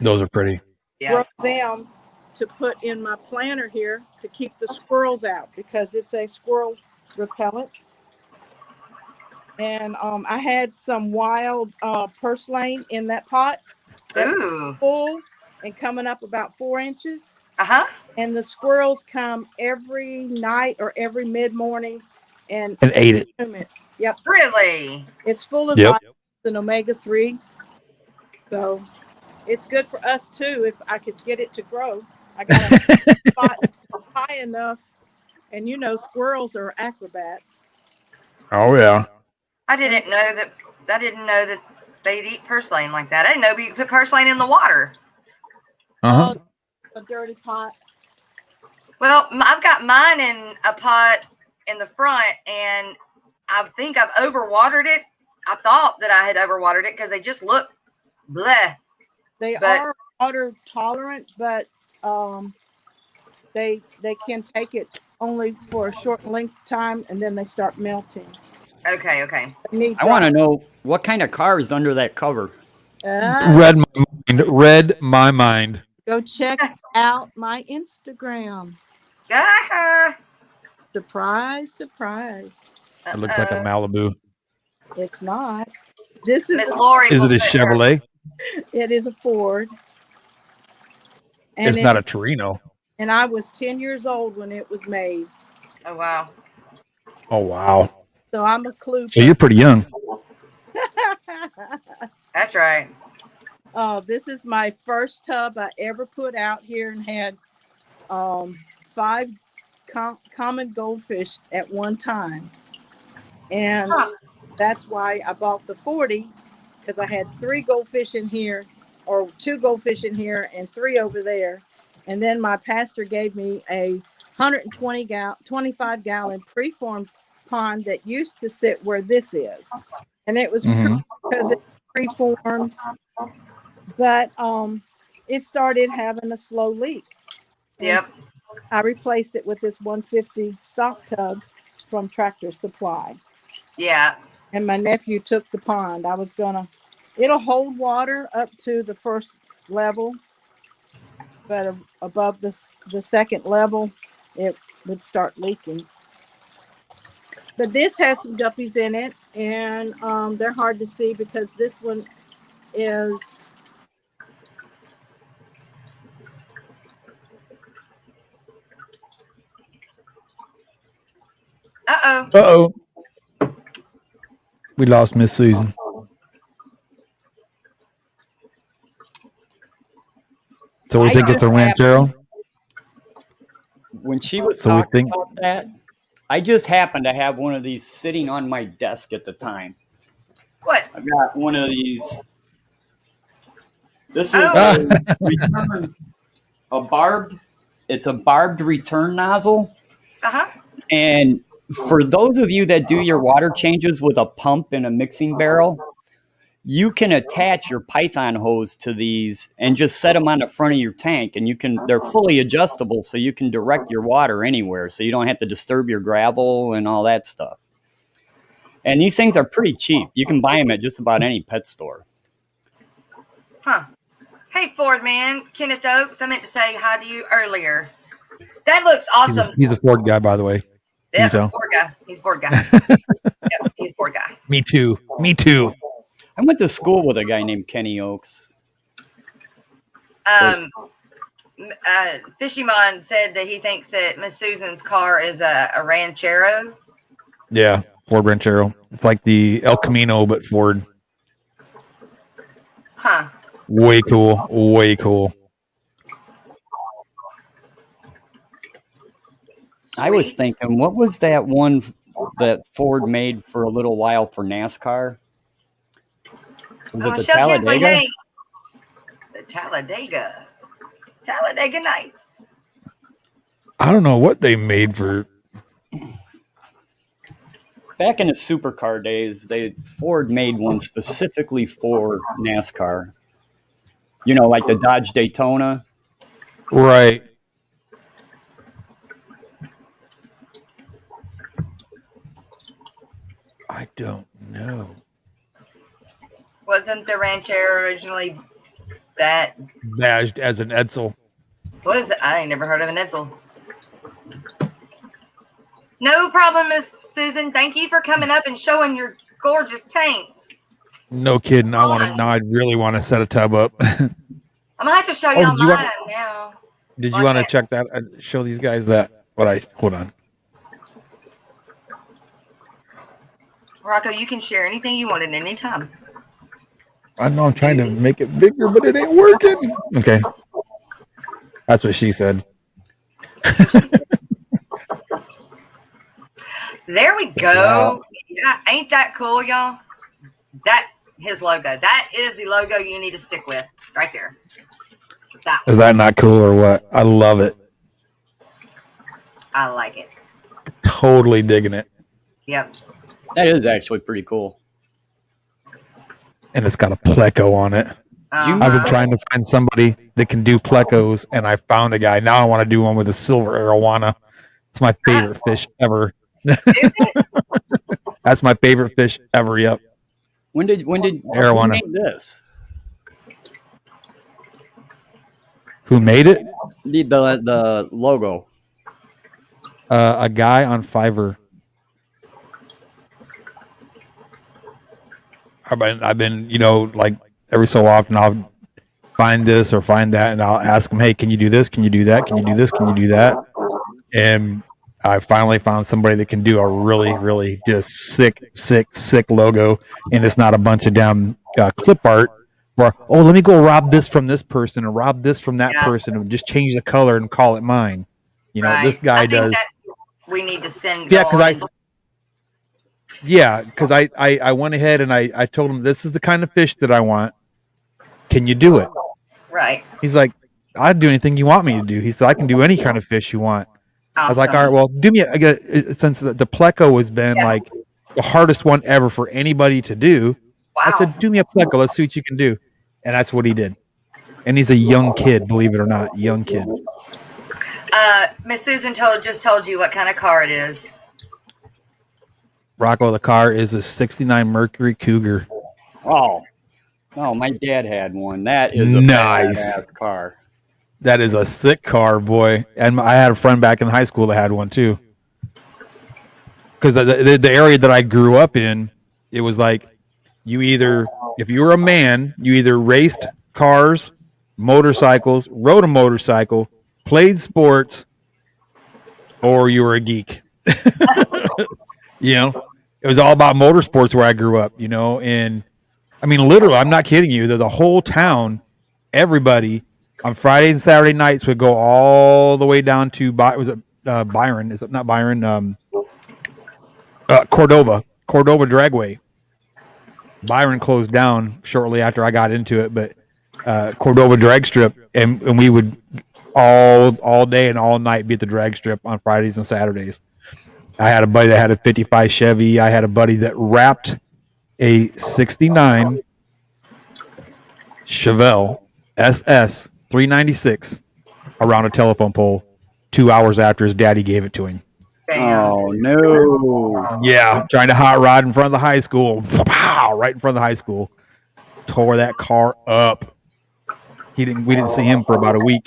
Those are pretty. Yeah. grow them to put in my planter here to keep the squirrels out because it's a squirrel repellent. And I had some wild purslane in that pot. That's Ooh. full and coming up about 4 inches. Uh-huh. And the squirrels come every night or every mid-morning and ate it. consume it. Yep. Really? It's full of Yep. vitamins and omega-3. So it's good for us too if I could get it to grow. I got a spot high enough. And you know, squirrels are acrobats. Oh yeah. I didn't know that they'd eat purslane like that. I didn't know you could put purslane in the water. Uh-huh. A dirty pot. Well, I've got mine in a pot in the front, and I think I've overwatered it. I thought that I had overwatered it because they just look bleh. They But- are water tolerant, but they can take it only for a short length of time, and then they start melting. Okay. I want to know what kind of car is under that cover. Read my mind. Go check out my Instagram. Ah, Surprise, surprise. It looks like a Malibu. It's not. This is Miss Lori. Is it will a put her- Chevrolet? it is a Ford. And It's not a Torino. And I was 10 years old when it was made. Oh, wow. Oh wow. So I'm a clue. So you're pretty young. That's right. This is my first tub I ever put out here and had 5 common goldfish at one time. And that's why I bought the 40 because I had 3 goldfish in here or 2 goldfish in here and 3 over there. And then my pastor gave me a 25 gallon preformed pond that used to sit where this is. And it was because it's preformed. But it started having a slow leak. Yep. So I replaced it with this 150 stock tub from Tractor Supply. Yeah. And my nephew took the pond. It'll hold water up to the first level, but above the second level, it would start leaking. But this has some guppies in it, and they're hard to see because this one is Uh-oh. We lost Miss Susan. So we think it's a ranchero. When she was So we talking think- about that, I just happened to have one of these sitting on my desk at the time. What? I've got one of these. This is Oh. a return, it's a barbed return nozzle. Uh-huh. And for those of you that do your water changes with a pump and a mixing barrel, you can attach your Python hose to these and just set them on the front of your tank, and they're fully adjustable, so you can direct your water anywhere, so you don't have to disturb your gravel and all that stuff. And these things are pretty cheap. You can buy them at just about any pet store. Huh. Hey, Ford man, Kenneth Oaks. I meant to say hi to you earlier. That looks awesome. He's a Ford guy, by the way. Yeah, he's a Ford guy. He's a Ford guy. Yep, he's a Ford guy. Me too. I went to school with a guy named Kenny Oaks. Fishymon said that he thinks that Miss Susan's car is a Ranchero. Yeah, Ford Ranchero. It's like the El Camino, but Ford. Huh. Way cool. Way cool. I was thinking, what was that one that Ford made for a little while for NASCAR? Was it the Talladega? Hey. The Talladega Nights. I don't know what they made for. Back in the supercar days, Ford made one specifically for NASCAR. You know, like the Dodge Daytona. Right. I don't know. Wasn't the Ranchero originally badged as an Edsel? What is it? I ain't never heard of an Edsel. No problem, Miss Susan. Thank you for coming up and showing your gorgeous tanks. No kidding. I really want to set a tub up. I'm gonna have to show y'all mine now. Did you want to check that? Show these guys that? Hold on. Rocko, you can share anything you want at any time. I know I'm trying to make it bigger, but it ain't working. Okay. That's what she said. There we go. Wow. Yeah, ain't that cool, y'all? That's his logo. That is the logo you need to stick with right there. Is that not cool or what? I love it. I like it. Totally digging it. Yep. That is actually pretty cool. And it's got a pleco on it. I've been trying to find somebody that can do plecos, and I found a guy. Now I want to do one with a silver arowana. It's my favorite fish ever. That's my favorite fish ever. Yep. When did arowana. Who made this? Who made it? The logo. A guy on Fiverr. I've been, like every so often I'll find this or find that, and I'll ask them, hey, can you do this? Can you do that? Can you do this? Can you do that? And I finally found somebody that can do a really, really just sick logo, and it's not a bunch of damn clip art where, let me go rob this from this person and rob this from that person and just change the color and call it mine. This guy does. We need to send. Yeah, because I went ahead and I told him this is the kind of fish that I want. Can you do it? Right. He's like, I'd do anything you want me to do. He said, I can do any kind of fish you want. Awesome. I was like, all right, well, do me since the pleco has been like the hardest one ever for anybody to do. Wow. I said, do me a pleco. Let's see what you can do. And that's what he did. And he's a young kid, believe it or not, young kid. Miss Susan just told you what kind of car it is. Rocko, the car is a 69 Mercury Cougar. Oh, my dad had one. That is a nice badass car. That is a sick car, boy. And I had a friend back in high school that had one too. Because the area that I grew up in, it was like if you were a man, you either raced cars, motorcycles, rode a motorcycle, played sports, or you were a geek. It was all about motorsports where I grew up, and I mean, literally, I'm not kidding you. The whole town, everybody on Fridays and Saturday nights would go all the way down to Byron. Is it not Byron? Cordova Dragway. Byron closed down shortly after I got into it, but Cordova drag strip, and we would all day and all night be at the drag strip on Fridays and Saturdays. I had a buddy that had a 55 Chevy. I had a buddy that wrapped a 69 Chevelle SS 396 around a telephone pole 2 hours after his daddy gave it to him. Oh no! Yeah, trying to hot rod in front of the high school. Pow! Right in front of the high school. Tore that car up. We didn't see him for about a week.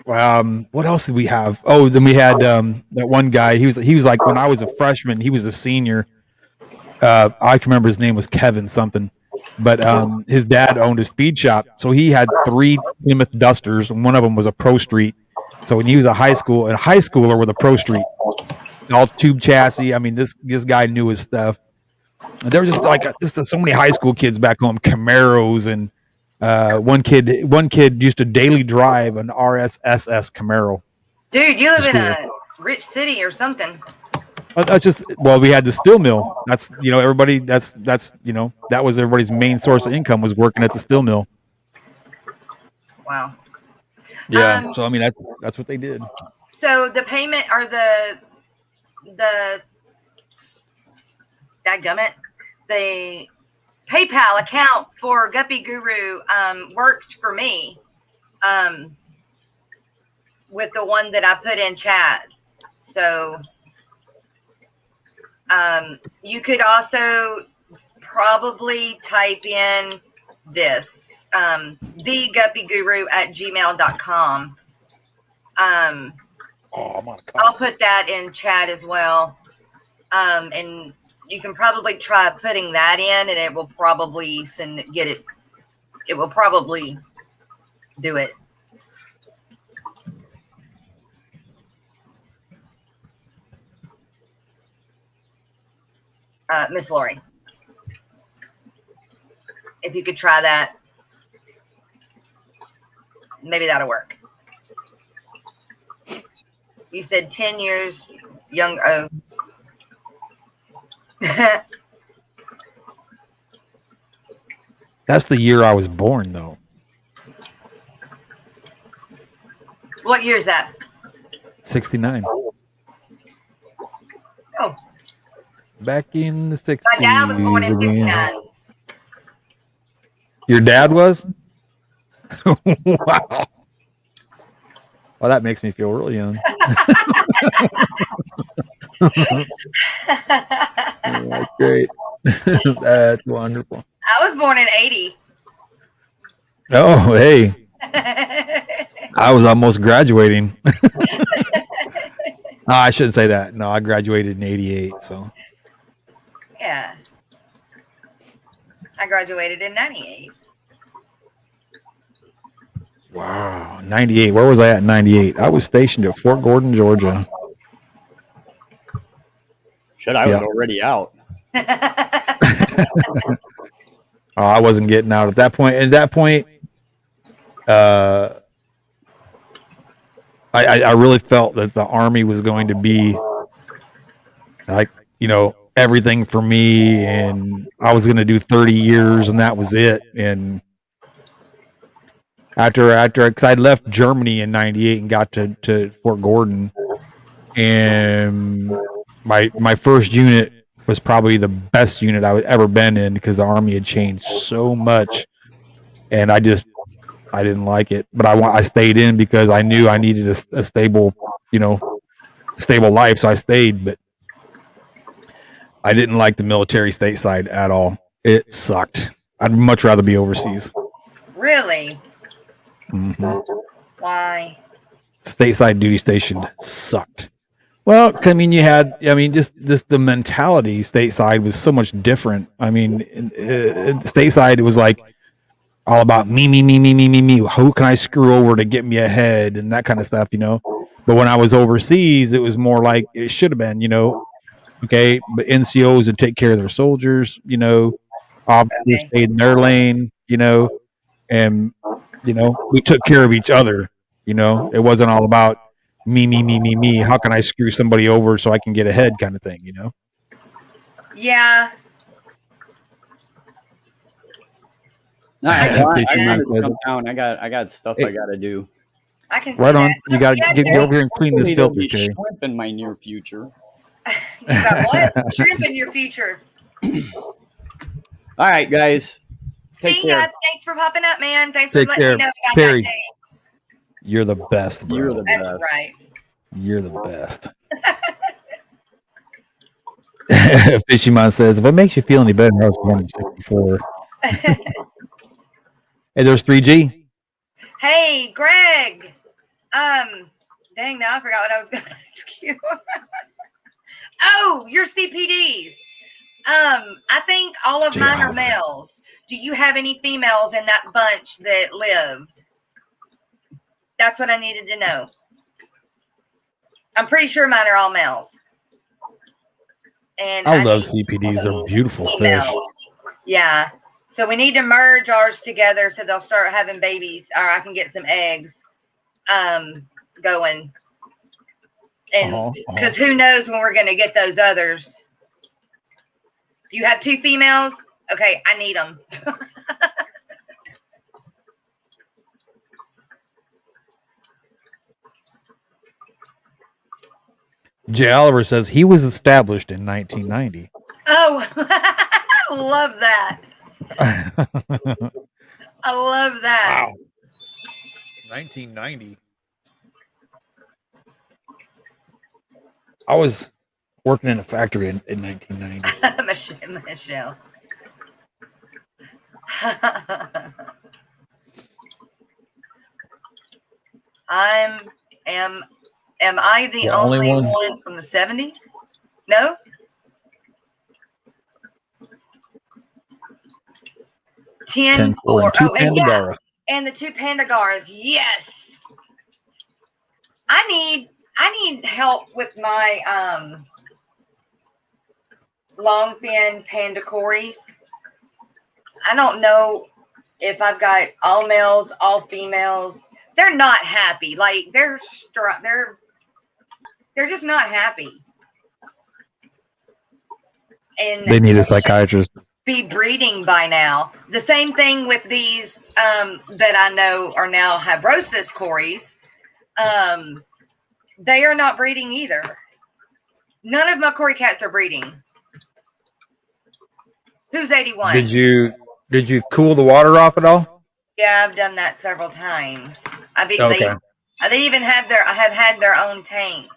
What else did we have? Oh, then we had that one guy. He was like, when I was a freshman, he was a senior. I can remember his name was Kevin something, but his dad owned a speed shop, so he had 3 Plymouth Dusters, and one of them was a Pro Street. So when he was a high schooler with a Pro Street, all tube chassis. I mean, this guy knew his stuff. And there was just so many high school kids back home, Camaros, and one kid used to daily drive an RSSS Camaro. Dude, you live in a rich city or something. That's just, we had the steel mill. That's, everybody, that was everybody's main source of income, was working at the steel mill. Wow. Yeah. So I mean, that's what they did. So the payment or the dadgummit, the PayPal account for Guppy Guru worked for me with the one that I put in chat. So you could also probably type in this, theguppyguru@gmail.com. I'll put that in chat as well. And you can probably try putting that in, and it will probably it will probably do it. Miss Lori, if you could try that, maybe that'll work. You said 10 years young. Oh. That's the year I was born, though. What year is that? 69. Oh. Back in the 60s. My dad was born in 59. Your dad was? Wow. Well, that makes me feel really young. That's great. That's wonderful. I was born in 80. Oh, hey. I was almost graduating. No, I shouldn't say that. No, I graduated in 88, so. Yeah. I graduated in 98. Wow, 98. Where was I at in 98? I was stationed at Fort Gordon, Georgia. Shit, I was already out. Oh, I wasn't getting out at that point. At that point, I really felt that the Army was going to be like, everything for me, and I was going to do 30 years, and that was it. And because I left Germany in 98 and got to Fort Gordon, and my first unit was probably the best unit I had ever been in, because the Army had changed so much, and I didn't like it. But I stayed in because I knew I needed a stable, stable life, so I stayed. But I didn't like the military stateside at all. It sucked. I'd much rather be overseas. Really? Mm-hmm. Why? Stateside duty station sucked. Well, I mean, just the mentality stateside was so much different. I mean, stateside, it was like all about me. Who can I screw over to get me ahead and that kind of stuff, But when I was overseas, it was more like it should have been, Okay, but NCOs would take care of their soldiers, officers stayed in their lane, and we took care of each other, it wasn't all about me. How can I screw somebody over so I can get ahead kind of thing, you know? Yeah. All right, Yeah, well, I Fishy gotta Man says jump down. I got stuff I gotta do. I can see right on. that. You got to get over here and clean this Hopefully there'll filter, be Jay. shrimp in my near future. You got what? Shrimp in your future. All right, guys. Take See ya. care. Thanks for popping up, man. Thanks Take for letting care. me know about Perry, that day. you're the best, bro. You're the That's best. right. You're the best. Fishy Man says, if it makes you feel any better, I was born in 64. Hey, there's 3G. Hey, Greg. Dang, now I forgot what I was going to ask you. Oh, your CPDs. I think all of mine are males. Do you have any females in that bunch that lived? That's what I needed to know. I'm pretty sure mine are all males. And I love CPDs. They're beautiful fish. Yeah. So we need to merge ours together so they'll start having babies, or I can get some eggs going. And because who knows when we're going to get those others. You have 2 females? Okay, I need them. Jay Oliver says he was established in 1990. Oh, I love that. I love that. Wow. 1990. I was working in a factory in 1990. Michelle. Am I the only one from the 70s? No? Ten and 2 Pandagara. And the 2 Pandagaras. Yes. I need help with my longfin pandacories. I don't know if I've got all males, all females. They're not happy. Like they're just not happy. And they need a psychiatrist. Be breeding by now. The same thing with these that I know are now Habrosis cories. They are not breeding either. None of my cory cats are breeding. Who's 81? Did you cool the water off at all? Yeah, I've done that several times. Okay. They even have had their own tanks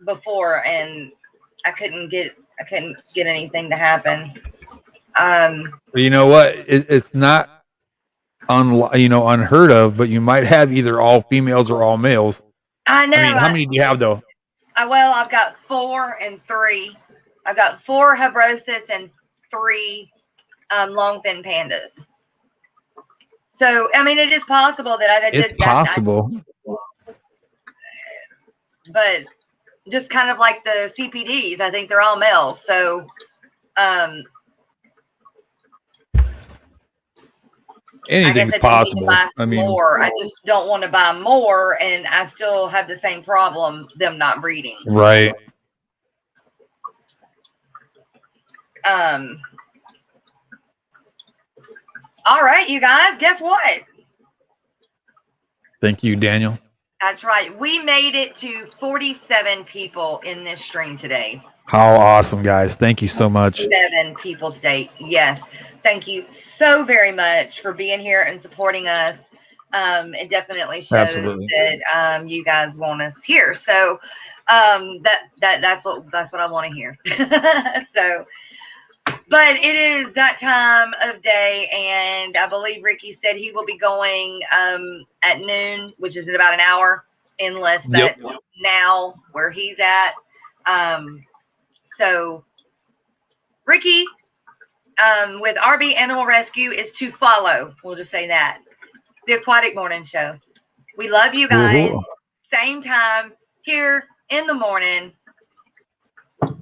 before, and I couldn't get anything to happen. You know what? It's not unheard of, but you might have either all females or all males. I know. I mean, how many do you have though? Well, I've got 4 and 3. I've got 4 Habrosis and 3 longfin pandas. So, I mean, it is possible that I did. It's possible. But just kind of like the CPDs, I think they're all males. So, anything's possible. I mean, more. I just don't want to buy more, and I still have the same problem, them not breeding. Right. All right, you guys, guess what? Thank you, Daniel. That's right. We made it to 47 people in this stream today. How awesome, guys. Thank you so much. 7 people today. Yes. Thank you so very much for being here and supporting us. It definitely shows that you guys want us here. So that's what I want to hear. So, but it is that time of day, and I believe Ricky said he will be going at noon, which is in about an hour, unless that's now where he's at. So Ricky with RB Animal Rescue is to follow. We'll just say that. The Aquatic Morning Show. We love you guys. Woo-hoo. Same time here in the morning.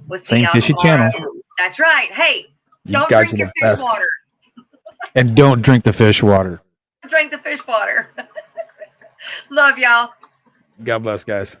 We'll see Same y'all fishy tomorrow. channel. That's right. Hey, You don't guys drink are your the fish best. water. And don't drink the fish water. Drink the fish water. Love y'all. God bless, guys.